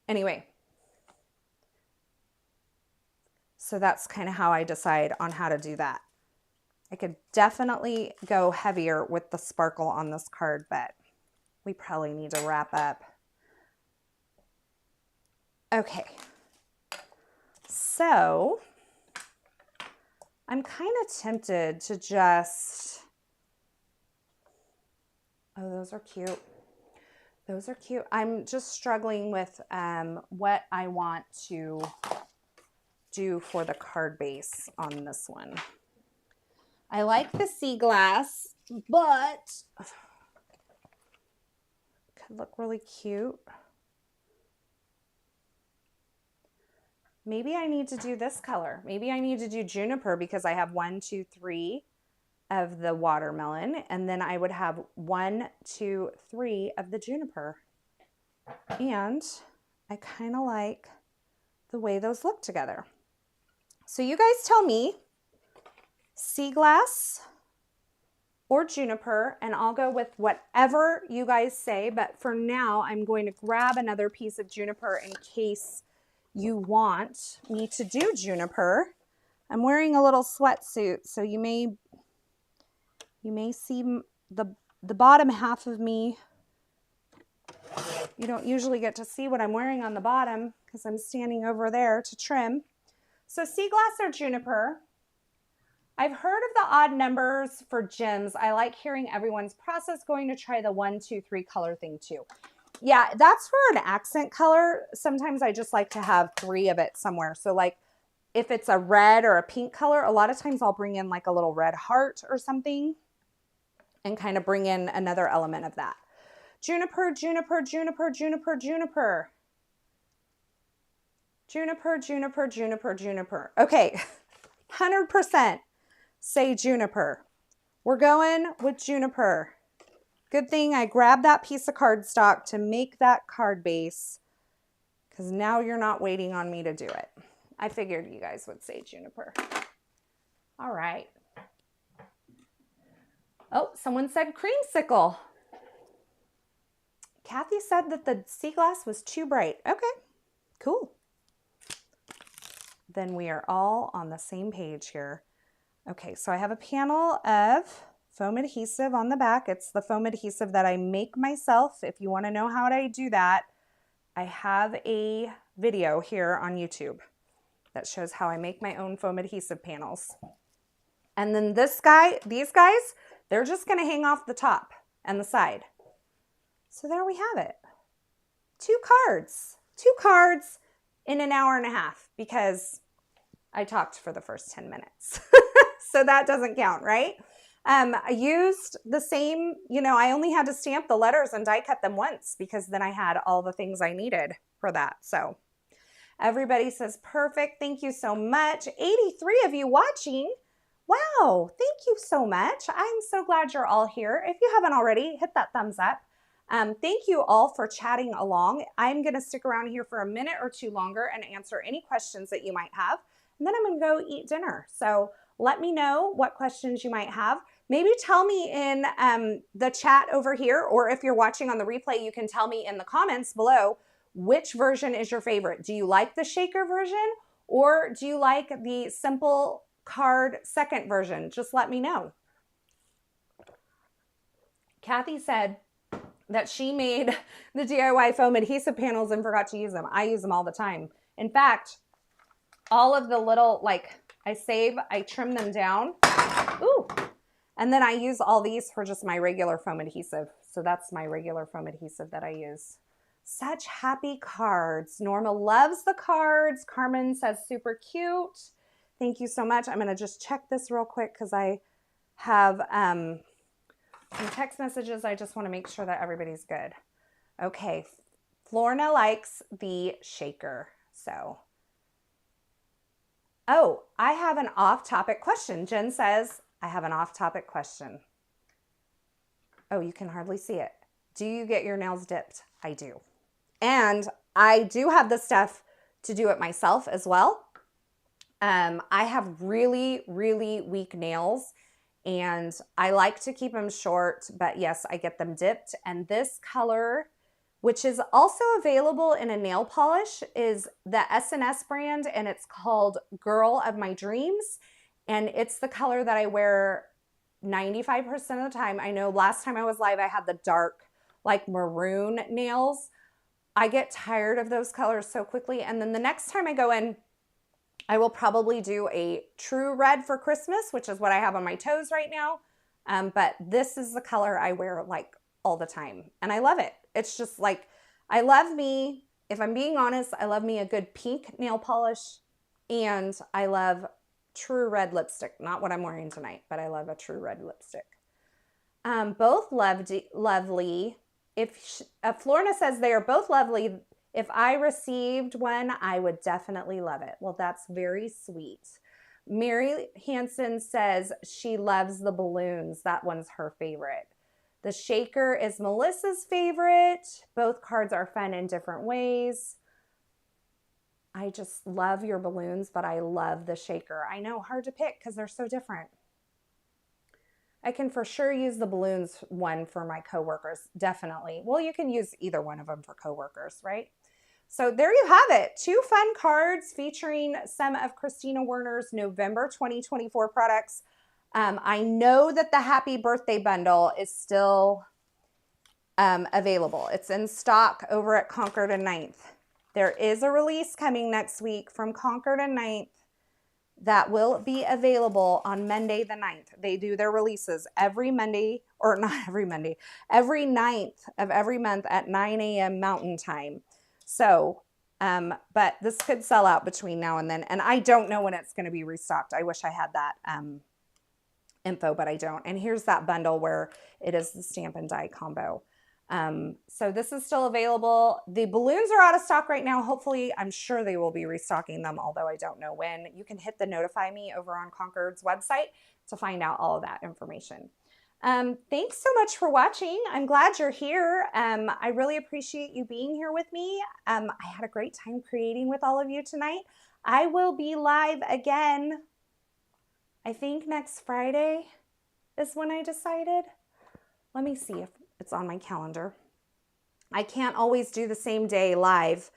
anyway, so that's kind of how I decide on how to do that. I could definitely go heavier with the sparkle on this card, but we probably need to wrap up. Okay, so I'm kind of tempted to just, oh, those are cute. Those are cute. I'm just struggling with what I want to do for the card base on this one. I like the sea glass, but could look really cute. Maybe I need to do this color. Maybe I need to do juniper because I have 1, 2, 3 of the watermelon, and then I would have 1, 2, 3 of the juniper. And I kind of like the way those look together. So you guys tell me, sea glass or juniper, and I'll go with whatever you guys say, but for now I'm going to grab another piece of juniper in case you want me to do juniper. I'm wearing a little sweatsuit, so you may see the bottom half of me. You don't usually get to see what I'm wearing on the bottom because I'm standing over there to trim. So sea glass or juniper. I've heard of the odd numbers for gems. I like hearing everyone's process. Going to try the 1, 2, 3 color thing too. Yeah, that's for an accent color. Sometimes I just like to have 3 of it somewhere. So like if it's a red or a pink color, a lot of times I'll bring in like a little red heart or something and kind of bring in another element of that. Juniper, juniper, juniper, juniper, juniper. Juniper, juniper, juniper, juniper. Okay, 100% say juniper. We're going with juniper. Good thing I grabbed that piece of cardstock to make that card base because now you're not waiting on me to do it. I figured you guys would say juniper. All right. Oh, someone said creamsicle. Kathy said that the sea glass was too bright. Okay, cool. Then we are all on the same page here. Okay, so I have a panel of foam adhesive on the back. It's the foam adhesive that I make myself. If you want to know how I do that, I have a video here on YouTube that shows how I make my own foam adhesive panels. And then these guys, they're just going to hang off the top and the side. So there we have it. 2 cards in an hour and a half because I talked for the first 10 minutes. So that doesn't count, right? I used the same, I only had to stamp the letters and die cut them once because then I had all the things I needed for that. So everybody says perfect. Thank you so much. 83 of you watching. Wow. Thank you so much. I'm so glad you're all here. If you haven't already, hit that thumbs up. Thank you all for chatting along. I'm going to stick around here for a minute or 2 longer and answer any questions that you might have. And then I'm going to go eat dinner. So let me know what questions you might have. Maybe tell me in the chat over here, or if you're watching on the replay, you can tell me in the comments below which version is your favorite. Do you like the shaker version, or do you like the simple card second version? Just let me know. Kathy said that she made the DIY foam adhesive panels and forgot to use them. I use them all the time. In fact, all of the little, like, I trim them down. Ooh. And then I use all these for just my regular foam adhesive. So that's my regular foam adhesive that I use. Such happy cards. Norma loves the cards. Carmen says super cute. Thank you so much. I'm going to just check this real quick because I have some text messages. I just want to make sure that everybody's good. Okay. Florna likes the shaker. So, oh, I have an off-topic question. Jen says, I have an off-topic question. Oh, you can hardly see it. Do you get your nails dipped? I do. And I do have the stuff to do it myself as well. I have really, really weak nails and I like to keep them short, but yes, I get them dipped. And this color, which is also available in a nail polish, is the S&S brand, and it's called Girl of My Dreams. And it's the color that I wear 95% of the time. I know last time I was live, I had the dark, like maroon nails. I get tired of those colors so quickly. And then the next time I go in, I will probably do a true red for Christmas, which is what I have on my toes right now. But this is the color I wear like all the time. And I love it. It's just like, I love me, if I'm being honest, I love me a good pink nail polish, and I love true red lipstick. Not what I'm wearing tonight, but I love a true red lipstick. Both lovely. If Florna says they are both lovely, if I received one, I would definitely love it. Well, that's very sweet. Mary Hansen says she loves the balloons. That one's her favorite. The shaker is Melissa's favorite. Both cards are fun in different ways. I just love your balloons, but I love the shaker. I know, hard to pick because they're so different. I can for sure use the balloons one for my coworkers, definitely. Well, you can use either one of them for coworkers, right? So there you have it. 2 fun cards featuring some of Christina Werner's November 2024 products. I know that the Happy Birthday Bundle is still available. It's in stock over at Concord and 9th. There is a release coming next week from Concord and 9th that will be available on Monday the 9th. They do their releases every Monday, or not every Monday, every 9th of every month at 9 a.m. Mountain Time. So, but this could sell out between now and then, and I don't know when it's going to be restocked. I wish I had that info, but I don't. And here's that bundle where it is the stamp and die combo. So this is still available. The balloons are out of stock right now. Hopefully, I'm sure they will be restocking them, although I don't know when. You can hit the notify me over on Concord's website to find out all of that information. Thanks so much for watching. I'm glad you're here. I really appreciate you being here with me. I had a great time creating with all of you tonight. I will be live again, I think next Friday is when I decided. Let me see if it's on my calendar. I can't always do the same day live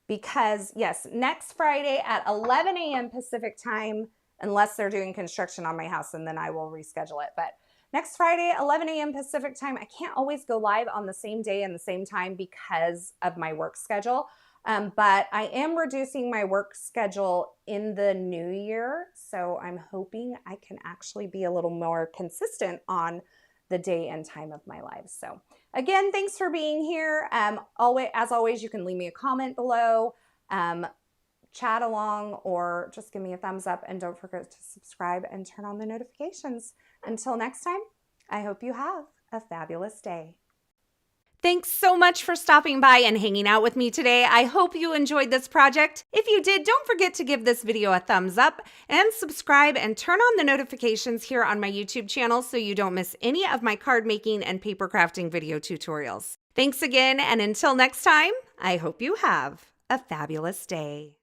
because, yes, next Friday at 11 a.m. Pacific time, unless they're doing construction on my house, and then I will reschedule it. But next Friday, 11 a.m. Pacific time, I can't always go live on the same day and the same time because of my work schedule. But I am reducing my work schedule in the new year. So I'm hoping I can actually be a little more consistent on the day and time of my live. So again, thanks for being here. As always, you can leave me a comment below, chat along, or just give me a thumbs up, and don't forget to subscribe and turn on the notifications. Until next time, I hope you have a fabulous day. Thanks so much for stopping by and hanging out with me today. I hope you enjoyed this project. If you did, don't forget to give this video a thumbs up and subscribe and turn on the notifications here on my YouTube channel so you don't miss any of my card making and paper crafting video tutorials. Thanks again, and until next time, I hope you have a fabulous day.